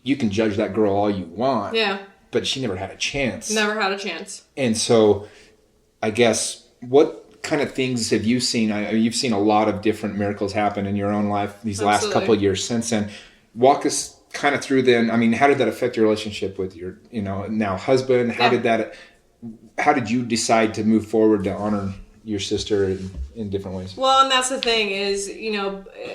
you can judge that girl all you want.
Yeah.
But she never had a chance.
Never had a chance.
And so I guess what kind of things have you seen? You've seen a lot of different miracles happen in your own life these last couple of years since then. Walk us kind of through then. I mean, how did that affect your relationship with your, now husband? How did you decide to move forward to honor your sister in different ways?
Well, and that's the thing is,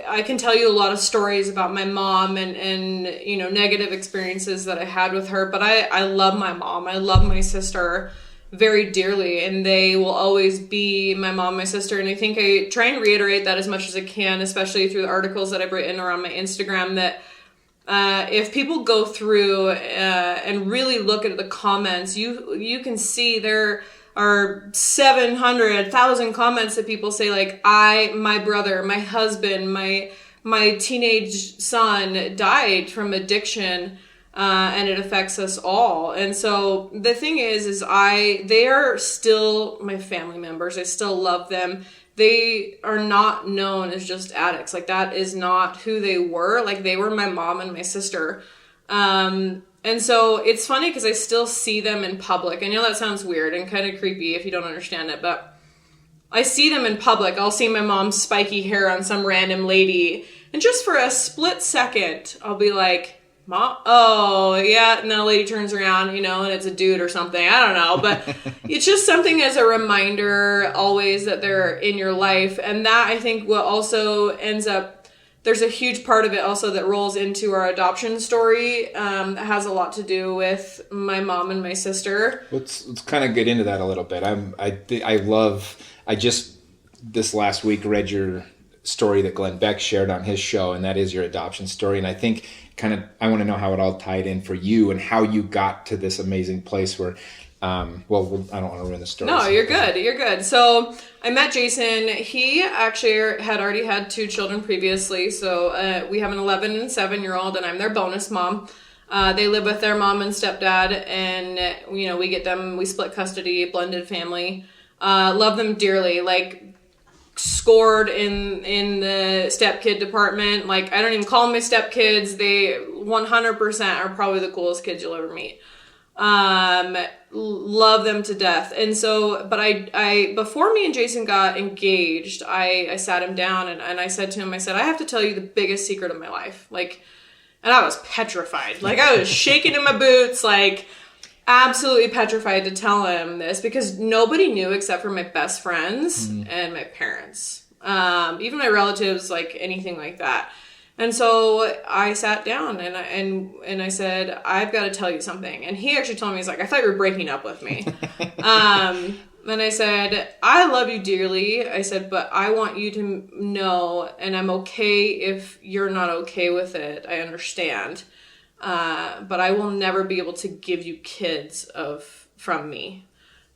I can tell you a lot of stories about my mom and negative experiences that I had with her, but I love my mom. I love my sister very dearly, and they will always be my mom, my sister. And I think I try and reiterate that as much as I can, especially through the articles that I've written around my Instagram, that if people go through and really look at the comments, you can see there are 700,000 comments that people say, like, my brother, my husband, my teenage son died from addiction, and it affects us all. And so the thing is they are still my family members. I still love them. They are not known as just addicts. Like, that is not who they were. Like, they were my mom and my sister. And so it's funny because I still see them in public. I know that sounds weird and kind of creepy if you don't understand it, but I see them in public. I'll see my mom's spiky hair on some random lady, and just for a split second, I'll be like, Mom, oh, yeah, and then a lady turns around, and it's a dude or something. I don't know, but it's just something as a reminder always that they're in your life. And that, I think, what also ends up, there's a huge part of it also that rolls into our adoption story that has a lot to do with my mom and my sister.
Let's kind of get into that a little bit. I just this last week read your story that Glenn Beck shared on his show, and that is your adoption story. And I think I want to know how it all tied in for you and how you got to this amazing place where, I don't want to ruin the story.
No, you're good. You're good. So I met Jason. He actually had already had 2 children previously. So we have an 11 and 7-year-old, and I'm their bonus mom. They live with their mom and stepdad, and, we split custody, blended family. Love them dearly. Like, scored in the stepkid department. Like, I don't even call them my stepkids. They 100% are probably the coolest kids you'll ever meet. Love them to death. And so, but I before me and Jason got engaged, I sat him down and I said to him, I have to tell you the biggest secret of my life. Like, and I was petrified. Like, I was shaking in my boots, like, absolutely petrified to tell him this because nobody knew except for my best friends and my parents. Even my relatives, like, anything like that. And so I sat down and I said, I've got to tell you something. And he actually told me, he's like, I thought you were breaking up with me. And I said, I love you dearly. I said, but I want you to know, and I'm okay if you're not okay with it. I understand. But I will never be able to give you kids from me.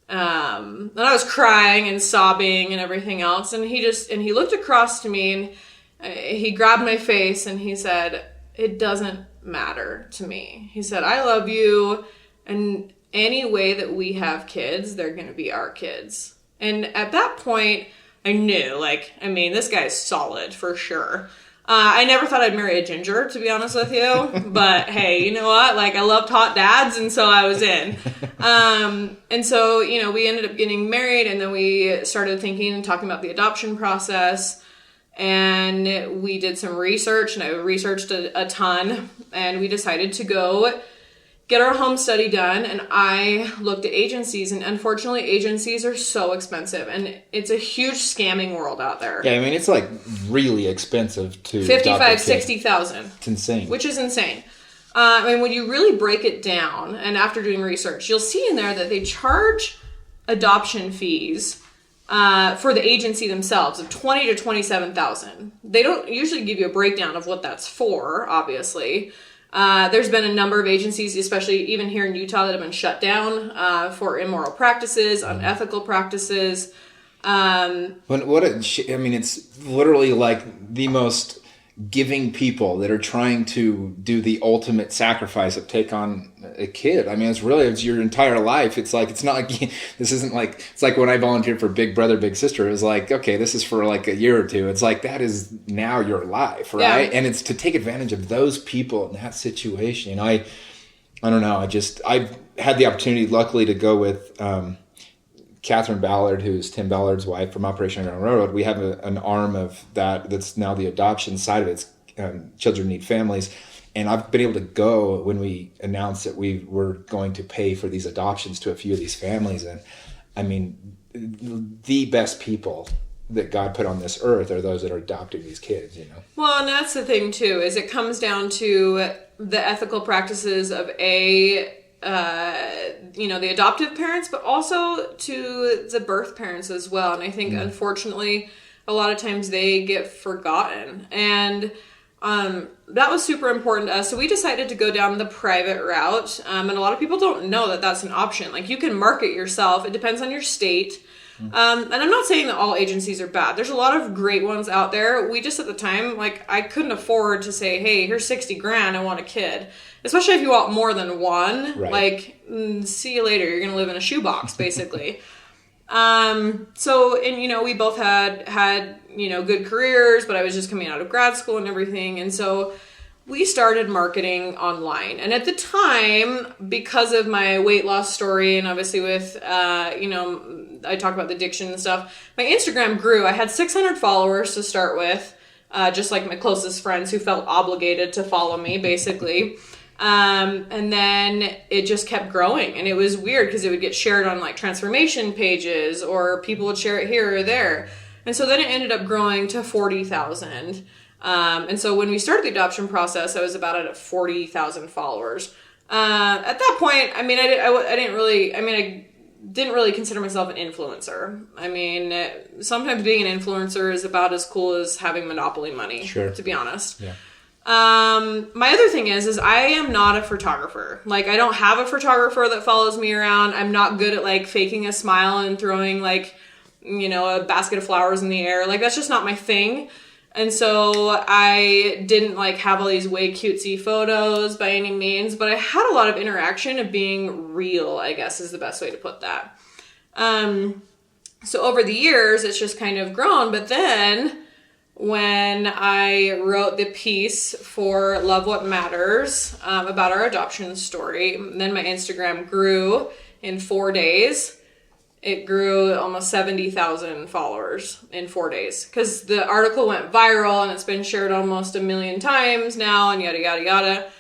And I was crying and sobbing and everything else. And he looked across to me and he grabbed my face and he said, it doesn't matter to me. He said, I love you. And any way that we have kids, they're going to be our kids. And at that point, I knew, this guy's solid for sure. I never thought I'd marry a ginger, to be honest with you. But hey, you know what? I loved hot dads, and so I was in. And so, we ended up getting married, and then we started thinking and talking about the adoption process. And we did some research, and I researched a ton, and we decided to go get our home study done. And I looked at agencies, and unfortunately agencies are so expensive, and it's a huge scamming world out there.
Yeah, it's really expensive to
$55,000-$60,000.
It's insane.
Which is insane. When you really break it down, and after doing research, you'll see in there that they charge adoption fees for the agency themselves of $20,000 to $27,000. They don't usually give you a breakdown of what that's for, obviously. There's been a number of agencies, especially even here in Utah, that have been shut down for immoral practices, unethical practices.
It's literally like the most giving people that are trying to do the ultimate sacrifice of take on a kid. I mean, it's your entire life. It's like, it's not like, this isn't like, it's like when I volunteered for Big Brother, Big Sister, it was like, okay, this is for like a year or two. It's like, that is now your life, right? Yeah. And it's to take advantage of those people in that situation. You know, I don't know. I've had the opportunity, luckily, to go with, Catherine Ballard, who's Tim Ballard's wife from Operation Underground Railroad. We have an arm of that's now the adoption side of it. It's Children Need Families. And I've been able to go when we announced that we were going to pay for these adoptions to a few of these families. And I mean, the best people that God put on this earth are those that are adopting these kids, you know?
Well, and that's the thing too, is it comes down to the ethical practices of the adoptive parents, but also to the birth parents as well. And I think, unfortunately, a lot of times they get forgotten. And that was super important to us. So we decided to go down the private route. And a lot of people don't know that that's an option. Like, you can market yourself. It depends on your state. And I'm not saying that all agencies are bad. There's a lot of great ones out there. We just, at the time, like, I couldn't afford to say, hey, here's $60,000, I want a kid. Especially if you want more than one. Right. Like, see you later. You're going to live in a shoebox, basically. We both had good careers, but I was just coming out of grad school and everything. And so we started marketing online. And at the time, because of my weight loss story, and obviously with, I talk about the addiction and stuff, my Instagram grew. I had 600 followers to start with, just like my closest friends who felt obligated to follow me, basically. And then it just kept growing, and it was weird because it would get shared on like transformation pages, or people would share it here or there. And so then it ended up growing to 40,000. And so when we started the adoption process, I was about at 40,000 followers. At that point, I mean, I didn't really consider myself an influencer. I mean, sometimes being an influencer is about as cool as having Monopoly money, sure, to be honest. Yeah. My other thing is I am not a photographer. Like, I don't have a photographer that follows me around. I'm not good at like faking a smile and throwing like, a basket of flowers in the air. Like, that's just not my thing. And so I didn't like have all these way cutesy photos by any means, but I had a lot of interaction of being real, I guess is the best way to put that. So over the years, it's just kind of grown. But then when I wrote the piece for Love What Matters about our adoption story, then my Instagram grew in 4 days. It grew almost 70,000 followers in 4 days because the article went viral and it's been shared almost 1 million times now, and yada, yada, yada.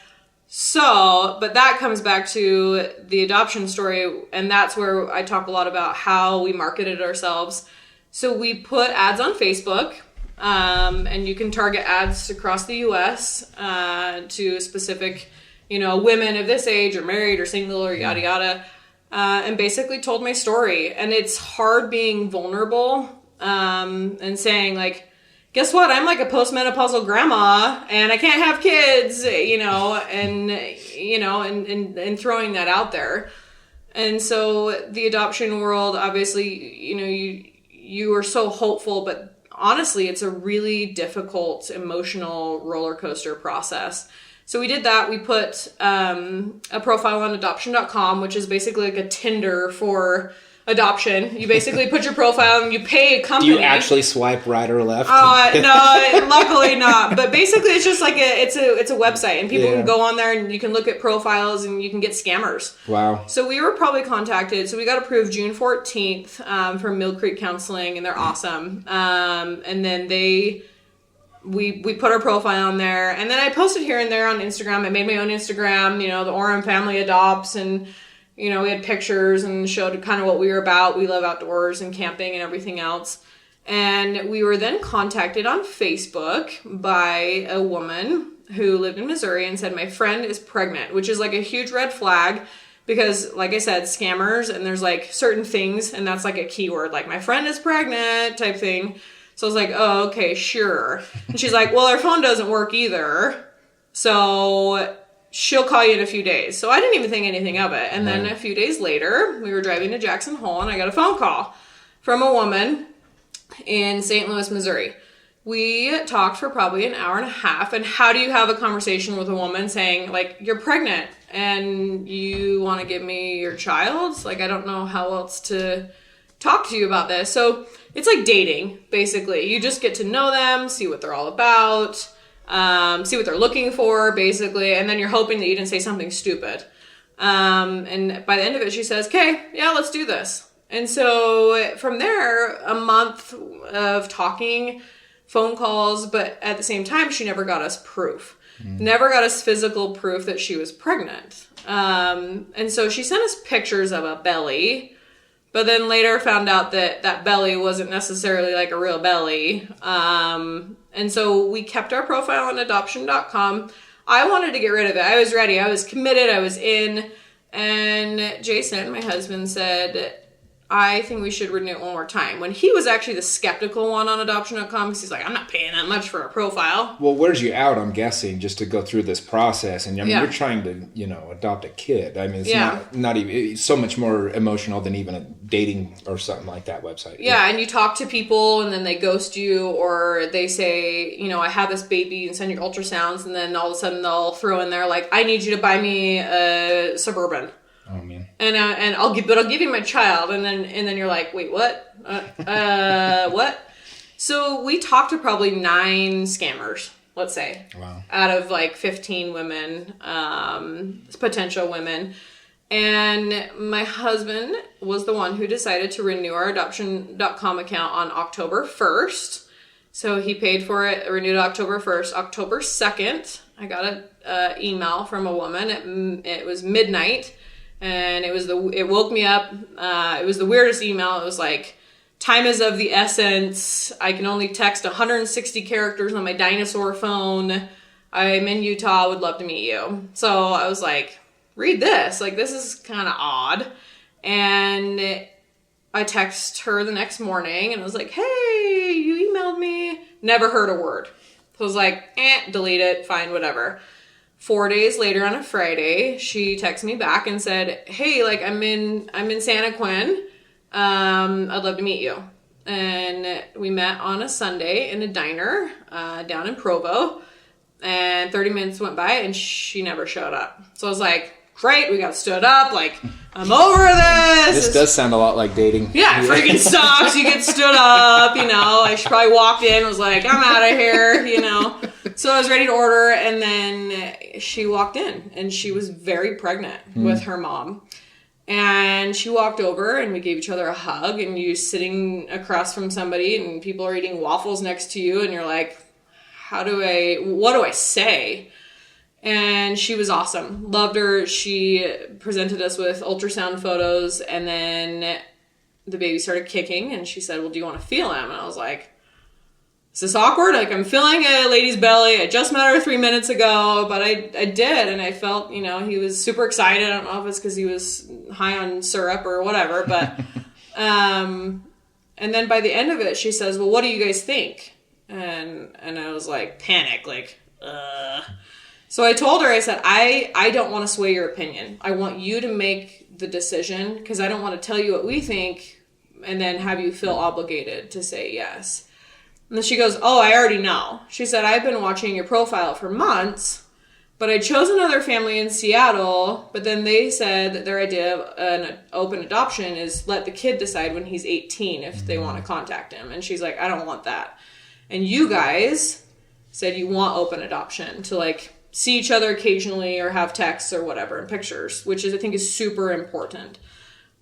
So, but that comes back to the adoption story, and that's where I talk a lot about how we marketed ourselves. So we put ads on Facebook, and you can target ads across the U.S. To specific, women of this age or married or single or yada, yada. And basically told my story. And it's hard being vulnerable, and saying like, guess what? I'm like a postmenopausal grandma and I can't have kids, and throwing that out there. And so the adoption world, obviously, you are so hopeful, but honestly, it's a really difficult emotional roller coaster process. So we did that. We put a profile on adoption.com, which is basically like a Tinder for adoption. You basically put your profile and you pay a company. Do
you actually swipe right or left?
No, luckily not. But basically it's just like it's a website, and people can go on there and you can look at profiles and you can get scammers. Wow. So we were probably contacted. So we got approved June 14th from Mill Creek Counseling, and they're awesome. And then we put our profile on there, and then I posted here and there on Instagram. I made my own Instagram, the Oram family adopts, and, we had pictures and showed kind of what we were about. We love outdoors and camping and everything else. And we were then contacted on Facebook by a woman who lived in Missouri and said, my friend is pregnant, which is like a huge red flag because, like I said, scammers, and there's like certain things, and that's like a keyword, like my friend is pregnant type thing. So I was like, oh, okay, sure. And she's like, well, her phone doesn't work either, so she'll call you in a few days. So I didn't even think anything of it. And then a few days later, we were driving to Jackson Hole, and I got a phone call from a woman in St. Louis, Missouri. We talked for probably an hour and a half. And how do you have a conversation with a woman saying, like, you're pregnant and you want to give me your child? Like, I don't know how else to talk to you about this. So it's like dating, basically. You just get to know them, see what they're all about, see what they're looking for, basically. And then you're hoping that you didn't say something stupid. And by the end of it, she says, okay, yeah, let's do this. And so from there, a month of talking, phone calls, but at the same time, she never got us proof. Never got us physical proof that she was pregnant. And so she sent us pictures of a belly, but then later found out that that belly wasn't necessarily like a real belly. And so we kept our profile on adoption.com. I wanted to get rid of it. I was ready. I was committed. I was in. And Jason, my husband, said, I think we should renew it one more time. When he was actually the skeptical one on adoption.com, because he's like, I'm not paying that much for a profile.
Well, wears you out, I'm guessing, just to go through this process. And I mean, you're trying to, adopt a kid. I mean, it's not even, it's so much more emotional than even a dating or something like that website.
Yeah, and you talk to people and then they ghost you, or they say, I have this baby and send your ultrasounds, and then all of a sudden they'll throw in there like, I need you to buy me a Suburban.
Oh man.
And I'll give you my child, and then you're like, wait, what? What? So we talked to probably 9 scammers, let's say.
Wow.
Out of like 15 women, potential women. And my husband was the one who decided to renew our adoption.com account on October 1st. So he paid for it, renewed October 1st. October 2nd, I got an email from a woman. It was midnight. And it woke me up. It was the weirdest email. It was like, time is of the essence. I can only text 160 characters on my dinosaur phone. I'm in Utah. Would love to meet you. So I was like, read this. Like, this is kind of odd. And I text her the next morning and I was like, hey, you emailed me. Never heard a word. So I was like, delete it. Fine, whatever. 4 days later on a Friday, she texted me back and said, hey, like, I'm in Santa Quin. I'd love to meet you. And we met on a Sunday in a diner, down in Provo, and 30 minutes went by and she never showed up. So I was like, great, we got stood up, like, I'm over this.
This does sound a lot like dating.
Yeah, it freaking sucks. You get stood up, She probably walked in, was like, I'm out of here, So I was ready to order, and then she walked in, and she was very pregnant with her mom. And she walked over, and we gave each other a hug, and you're sitting across from somebody, and people are eating waffles next to you, and you're like, what do I say? And she was awesome. Loved her. She presented us with ultrasound photos, and then the baby started kicking, and she said, well, do you want to feel him? And I was like, is this awkward? Like, I'm feeling a lady's belly. I just met her 3 minutes ago, but I did, and I felt, he was super excited. I don't know if it's because he was high on syrup or whatever, but, and then by the end of it, she says, well, what do you guys think? And I was like, panic, like, So I told her, I said, I don't want to sway your opinion. I want you to make the decision, because I don't want to tell you what we think and then have you feel obligated to say yes. And then she goes, oh, I already know. She said, I've been watching your profile for months, but I chose another family in Seattle, but then they said that their idea of an open adoption is let the kid decide when he's 18 if they want to contact him. And she's like, I don't want that. And you guys said you want open adoption to, like, see each other occasionally or have texts or whatever and pictures, which I think is super important.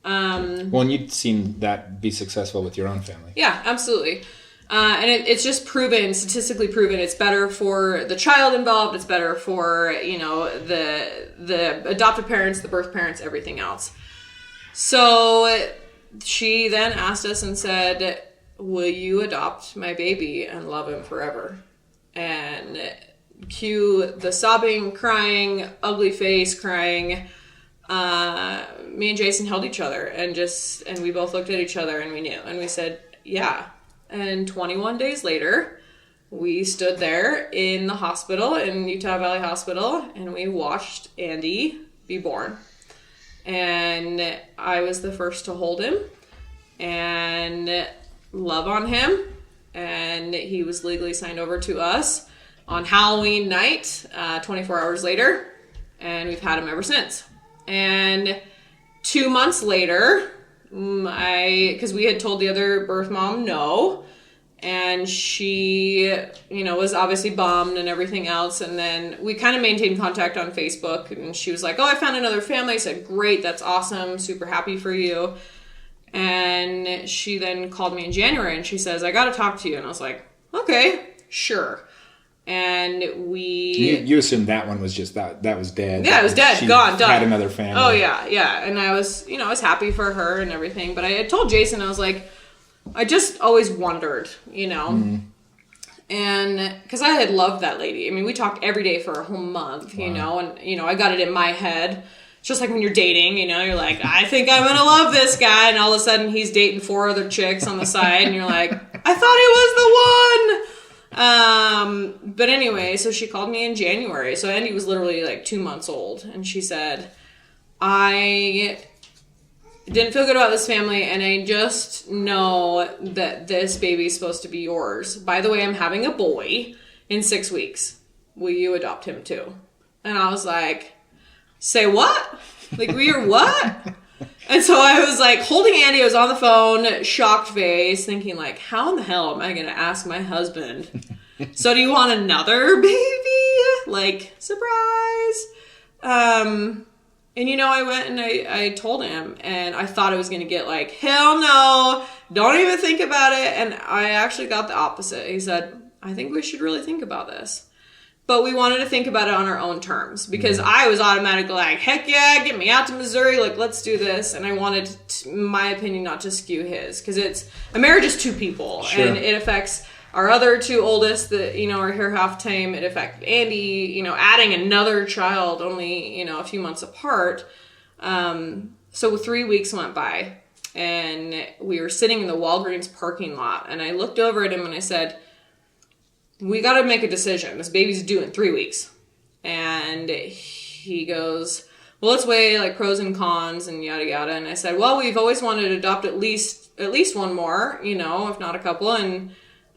Well, and you'd seen that be successful with your own family.
Yeah, absolutely. And it's just proven, statistically proven, it's better for the child involved, it's better for, the adoptive parents, the birth parents, everything else. So she then asked us and said, will you adopt my baby and love him forever? And cue the sobbing, crying, ugly face, crying. Me and Jason held each other and we both looked at each other and we knew. And we said, yeah. And 21 days later, we stood there in the hospital, in Utah Valley Hospital, and we watched Andy be born. And I was the first to hold him and love on him and he was legally signed over to us on Halloween night, 24 hours later, and we've had him ever since. And 2 months later, because we had told the other birth mom no, and she, was obviously bummed and everything else. And then we kind of maintained contact on Facebook, and she was like, oh, I found another family. I said, great, that's awesome. Super happy for you. And she then called me in January and she says, I got to talk to you. And I was like, okay, sure. And
you assumed that one was just that was dead.
Yeah, it was dead, gone, done.
Had another family.
Oh yeah. And I was, I was happy for her and everything. But I had told Jason, I was like, I just always wondered, And because I had loved that lady. I mean, we talked every day for a whole month,
Wow.
and, I got it in my head. It's just like when you're dating, you're like, I think I'm going to love this guy. And all of a sudden he's dating 4 other chicks on the side. And you're like, I thought he was the one. But anyway, so she called me in January. So Andy was literally like 2 months old. And she said, I didn't feel good about this family, and I just know that this baby's supposed to be yours. By the way, I'm having a boy in 6 weeks. Will you adopt him too? And I was like, say what? Like, we're what? And so I was like holding Andy. I was on the phone, shocked face, thinking like, how in the hell am I going to ask my husband? So do you want another baby? Like, surprise. And I went and I told him, and I thought I was going to get like, hell no, don't even think about it. And I actually got the opposite. He said, I think we should really think about this. But we wanted to think about it on our own terms, because I was automatically like, heck yeah, get me out to Missouri. Like, let's do this. And I wanted, my opinion, not to skew his, because a marriage is 2 people.
Sure.
And it affects our other 2 oldest that, are here half time. It affected Andy, adding another child only, a few months apart. So 3 weeks went by, and we were sitting in the Walgreens parking lot, and I looked over at him and I said, we got to make a decision. This baby's due in 3 weeks. And he goes, well, let's weigh like pros and cons and yada yada. And I said, well, we've always wanted to adopt at least one more, if not a couple. And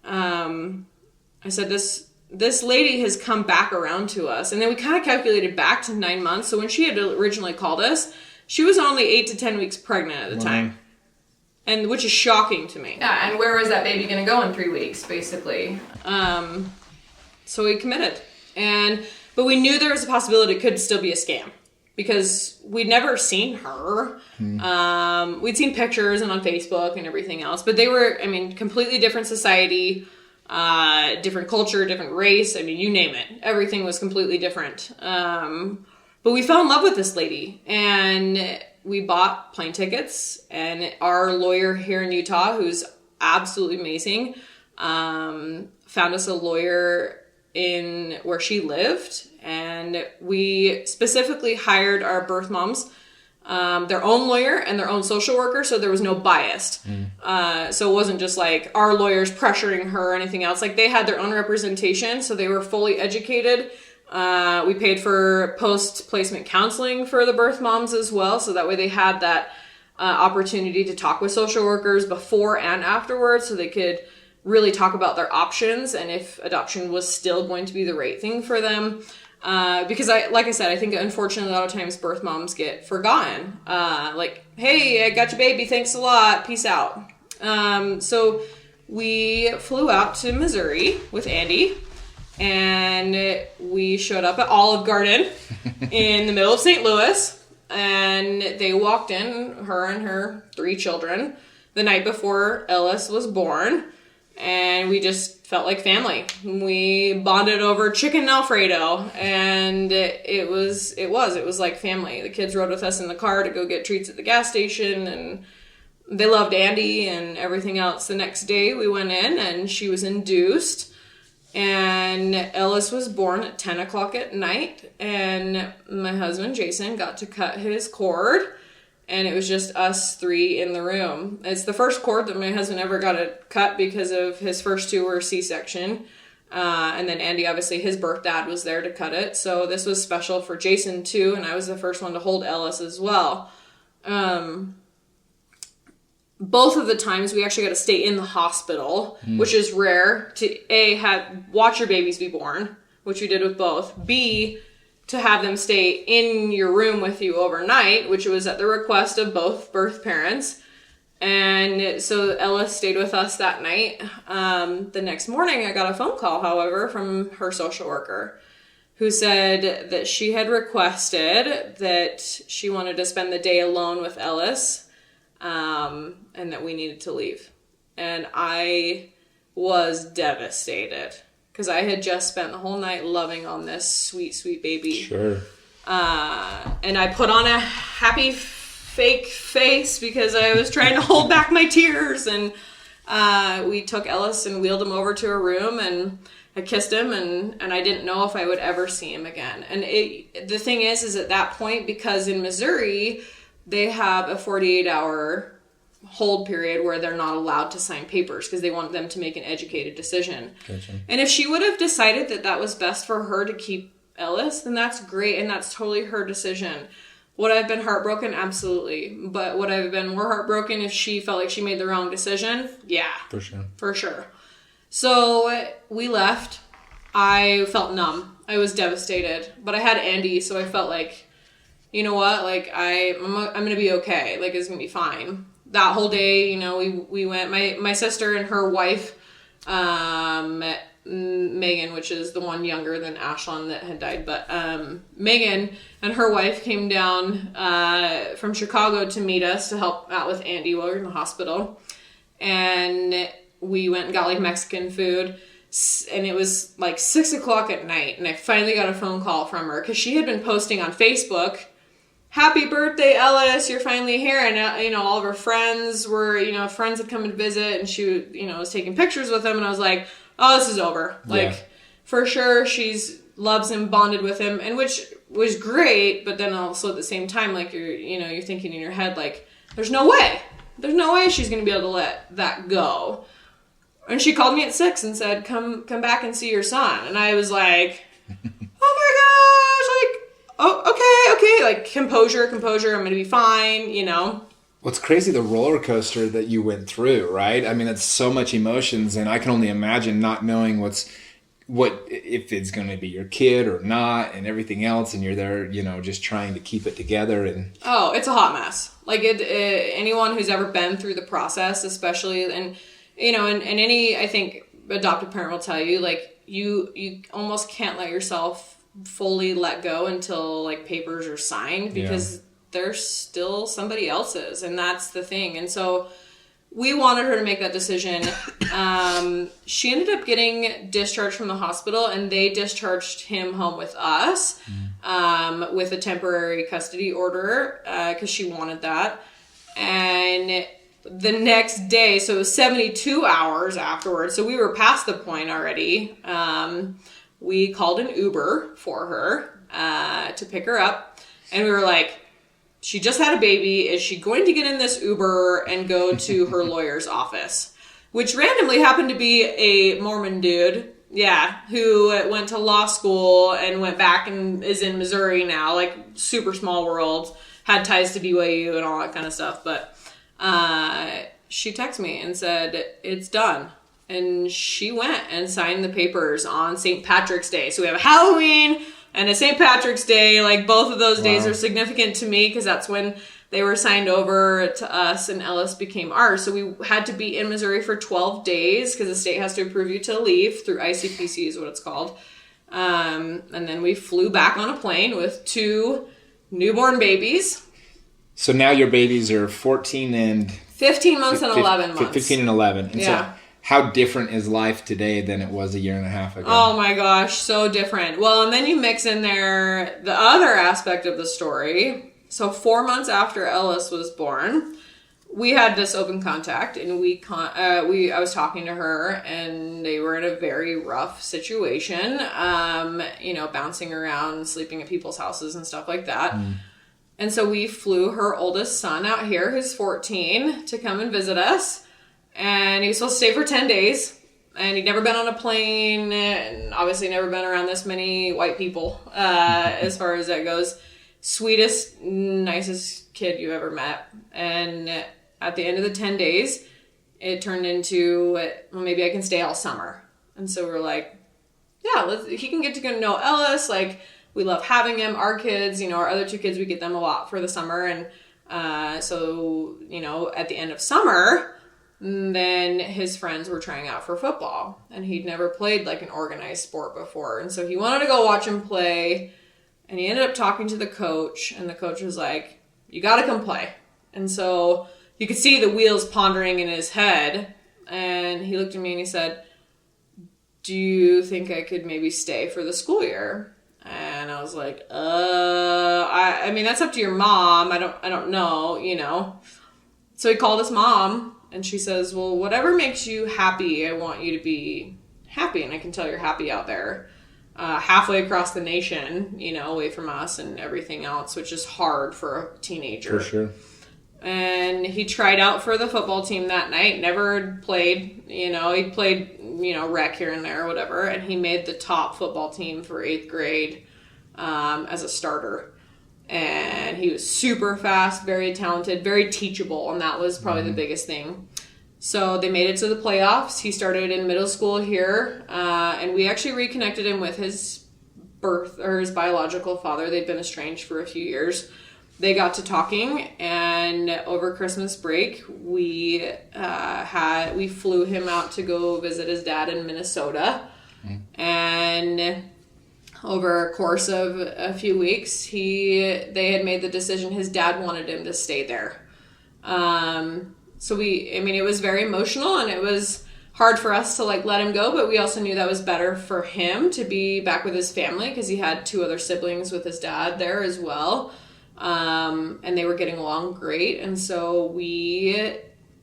I said, this lady has come back around to us. And then we kind of calculated back to 9 months. So when she had originally called us, she was only 8 to 10 weeks pregnant at the time. And which is shocking to me. Yeah, and where was that baby going to go in 3 weeks, basically? So we committed. But we knew there was a possibility it could still be a scam, because we'd never seen her. We'd seen pictures and on Facebook and everything else, but they were, completely different society, different culture, different race. You name it. Everything was completely different. But we fell in love with this lady, and we bought plane tickets, and our lawyer here in Utah, who's absolutely amazing, found us a lawyer in where she lived, and we specifically hired our birth moms, their own lawyer and their own social worker, so there was no bias. So it wasn't just like our lawyers pressuring her or anything else. Like, they had their own representation, so they were fully educated. We paid for post-placement counseling for the birth moms as well, so that way they had that opportunity to talk with social workers before and afterwards, so they could really talk about their options and if adoption was still going to be the right thing for them. Because like I said, I think unfortunately a lot of times birth moms get forgotten. Like, hey, I got your baby, thanks a lot, peace out. So we flew out to Missouri with Andy, and we showed up at Olive Garden in the middle of St. Louis, and they walked in, her and her 3 children, the night before Ellis was born, and we just felt like family. We bonded over chicken Alfredo, and it was like family. The kids rode with us in the car to go get treats at the gas station, and they loved Andy and everything else. The next day we went in, and she was induced, and Ellis was born at 10 o'clock at night, and my husband Jason got to cut his cord, and it was just us 3 in the room. It's the first cord that my husband ever got to cut, because of his first 2 were C-section, and then Andy, obviously his birth dad was there to cut it, so this was special for Jason too, and I was the first one to hold Ellis as well. both of the times we actually got to stay in the hospital, which is rare, to watch your babies be born, which we did with both. B, to have them stay in your room with you overnight, which was at the request of both birth parents. And so Ellis stayed with us that night. The next morning, I got a phone call, however, from her social worker, who said that she had requested that she wanted to spend the day alone with Ellis, and that we needed to leave. And I was devastated because I had just spent the whole night loving on this sweet, sweet baby.
Sure.
And I put on a happy fake face because I was trying to hold back my tears. And we took Ellis and wheeled him over to a room, and I kissed him, and I didn't know if I would ever see him again. And the thing is at that point, because in Missouri, they have a 48-hour hold period where they're not allowed to sign papers because they want them to make an educated decision.
Gotcha.
And if she would have decided that that was best for her to keep Ellis, then that's great, and that's totally her decision. Would I have been heartbroken? Absolutely. But would I have been more heartbroken if she felt like she made the wrong decision? Yeah.
For sure.
For sure. So we left. I felt numb. I was devastated. But I had Andy, so I felt like, you know what? Like, I'm going to be okay. Like, it's going to be fine. That whole day, we went, my sister and her wife, Megan, which is the one younger than Ashlyn that had died, but Megan and her wife came down from Chicago to meet us to help out with Andy while we were in the hospital. And we went and got like Mexican food. And it was like 6 o'clock at night. And I finally got a phone call from her because she had been posting on Facebook, "Happy birthday, Ellis, you're finally here." And, all of her friends were, friends had come and visit, and she, was taking pictures with them. And I was like, oh, this is over. Like, for sure, she's loves him, bonded with him, and which was great. But then also at the same time, like, you're thinking in your head, like, there's no way she's going to be able to let that go. And she called me at 6 and said, come back and see your son. And I was like, oh my gosh, like, oh, okay, like, composure, I'm going to be fine,
What's crazy, the roller coaster that you went through, right? I mean, it's so much emotions, and I can only imagine not knowing if it's going to be your kid or not, and everything else, and you're there, just trying to keep it together. And
oh, it's a hot mess. Like, anyone who's ever been through the process, especially, and and any, I think, adoptive parent will tell you, like, you almost can't let yourself fully let go until, like, papers are signed, because they're still somebody else's, and that's the thing. And so we wanted her to make that decision. She ended up getting discharged from the hospital, and they discharged him home with us with a temporary custody order because she wanted that. And the next day, so it was 72 hours afterwards, so we were past the point already, we called an Uber for her to pick her up. And we were like, she just had a baby. Is she going to get in this Uber and go to her lawyer's office? Which randomly happened to be a Mormon dude, who went to law school and went back and is in Missouri now, like, super small world, had ties to BYU and all that kind of stuff. But she texted me and said, it's done. And she went and signed the papers on St. Patrick's Day. So we have a Halloween and a St. Patrick's Day. Like, both of those days are significant to me because that's when they were signed over to us and Ellis became ours. So we had to be in Missouri for 12 days because the state has to approve you to leave through ICPC is what it's called. And then we flew back on a plane with 2 newborn babies.
So now your babies are 14 and
15 months and 11 months.
15 and 11. And so how different is life today than it was a year and a half ago?
Oh my gosh, so different. Well, and then you mix in there the other aspect of the story. So 4 months after Ellis was born, we had this open contact, and I was talking to her, and they were in a very rough situation, bouncing around, sleeping at people's houses and stuff like that. And so we flew her oldest son out here, who's 14, to come and visit us. And he was supposed to stay for 10 days. And he'd never been on a plane, and obviously never been around this many white people, as far as that goes. Sweetest, nicest kid you ever met. And at the end of the 10 days, it turned into, well, maybe I can stay all summer. And so we're like, yeah, he can get to know Ellis. Like, we love having him. Our kids, our other 2 kids, we get them a lot for the summer. And so, at the end of summer, then his friends were trying out for football. And he'd never played like an organized sport before. And so he wanted to go watch him play. And he ended up talking to the coach. And the coach was like, you got to come play. And so you could see the wheels pondering in his head. And he looked at me and he said, do you think I could maybe stay for the school year? And I was like, I mean, that's up to your mom. I don't know, So he called his mom and she says, well, whatever makes you happy, I want you to be happy. And I can tell you're happy out there, halfway across the nation, away from us and everything else, which is hard for a teenager.
For sure.
And he tried out for the football team that night, never played, he played, rec here and there or whatever. And he made the top football team for 8th grade as a starter. And he was super fast, very talented, very teachable. And that was probably the biggest thing. So they made it to the playoffs. He started in middle school here. And we actually reconnected him with his his biological father. They'd been estranged for a few years. They got to talking, and over Christmas break, we flew him out to go visit his dad in Minnesota. And over a course of a few weeks, they had made the decision his dad wanted him to stay there. So it was very emotional, and it was hard for us to let him go, but we also knew that was better for him to be back with his family because he had 2 other siblings with his dad there as well. And they were getting along great. And so we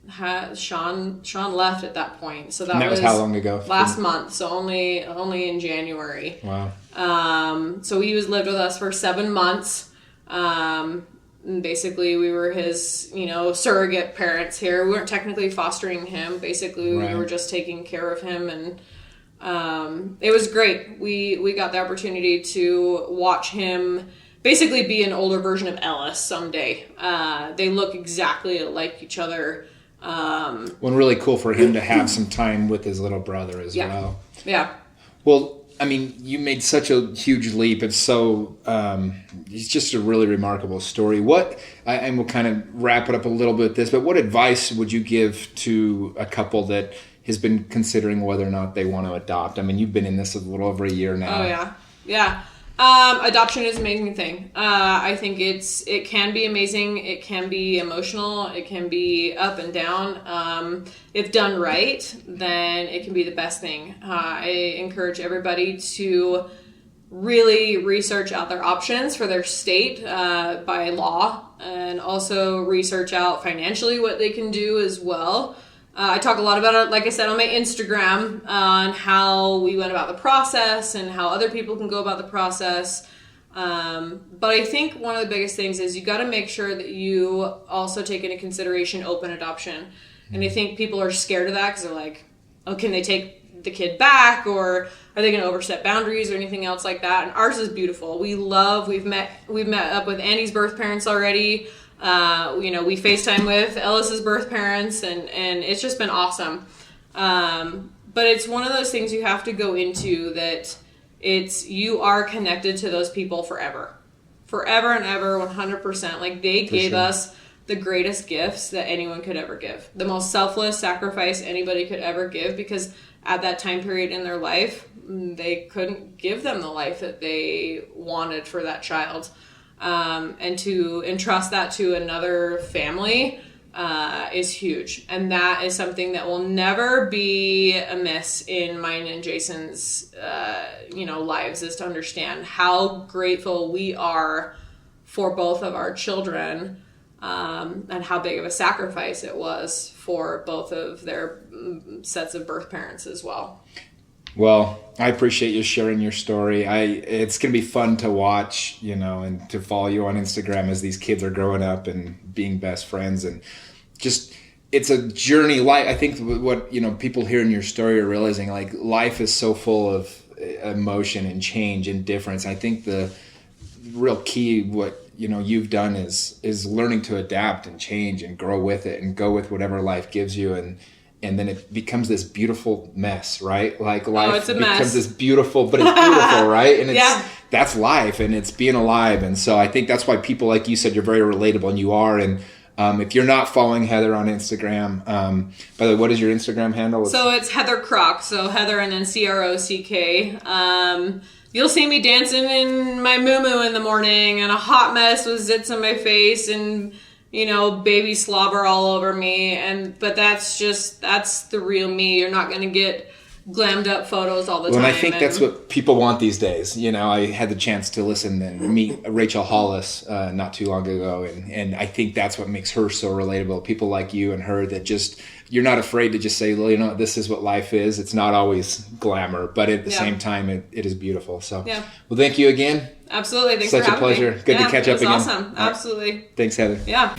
had Sean left at that point. So that was
how long ago?
Last month. So only in January.
Wow.
So he lived with us for 7 months. And basically we were his, surrogate parents here. We weren't technically fostering him. Basically we were just taking care of him, and, it was great. We got the opportunity to watch him basically be an older version of Ellis someday. They look exactly like each other.
Really cool for him to have some time with his little brother as well.
Yeah.
Well, you made such a huge leap. It's so, it's just a really remarkable story. And we'll kind of wrap it up a little bit with this, but what advice would you give to a couple that has been considering whether or not they want to adopt? You've been in this a little over a year now.
Oh, yeah. Yeah. Adoption is an amazing thing. I think it can be amazing. It can be emotional. It can be up and down. If done right, then it can be the best thing. I encourage everybody to really research out their options for their state, by law, and also research out financially what they can do as well. I talk a lot about it, like I said, on my Instagram, on how we went about the process and how other people can go about the process. But I think one of the biggest things is you got to make sure that you also take into consideration open adoption. And I think people are scared of that because they're like, oh, can they take the kid back, or are they going to overstep boundaries or anything else like that? And ours is beautiful. We've met up with Annie's birth parents already. We FaceTime with Ellis's birth parents, and it's just been awesome. But it's one of those things you have to go into that you are connected to those people forever and ever, 100%. Like, they gave us the greatest gifts that anyone could ever give, the most selfless sacrifice anybody could ever give, because at that time period in their life, they couldn't give them the life that they wanted for that child. And to entrust that to another family is huge. And that is something that will never be amiss in mine and Jason's lives, is to understand how grateful we are for both of our children, and how big of a sacrifice it was for both of their sets of birth parents as well.
Well, I appreciate you sharing your story. It's going to be fun to watch, and to follow you on Instagram as these kids are growing up and being best friends. And just, it's a journey. I think what, people hearing your story are realizing, like, life is so full of emotion and change and difference. I think the real key, what you've done is learning to adapt and change and grow with it and go with whatever life gives you, and then it becomes this beautiful mess, right? Like life becomes this beautiful, but it's beautiful, right? And that's life, and it's being alive. And so I think that's why people, like you said, you're very relatable, and you are. And if you're not following Heather on Instagram, by the way, what is your Instagram handle?
So it's Heather Crock. So Heather and then CROCK. You'll see me dancing in my moo-moo in the morning and a hot mess with zits on my face and, baby slobber all over me. But that's the real me. You're not going to get glammed up photos all the time.
And I think that's what people want these days. I had the chance to listen and meet Rachel Hollis not too long ago, and I think that's what makes her so relatable. People like you and her that just, you're not afraid to just say, well, this is what life is. It's not always glamour, but at the same time, it is beautiful. So, well, thank you again.
Absolutely. Thanks for having me.
Such a pleasure. Good to catch up again.
Awesome. Absolutely.
Thanks, Heather.
Yeah.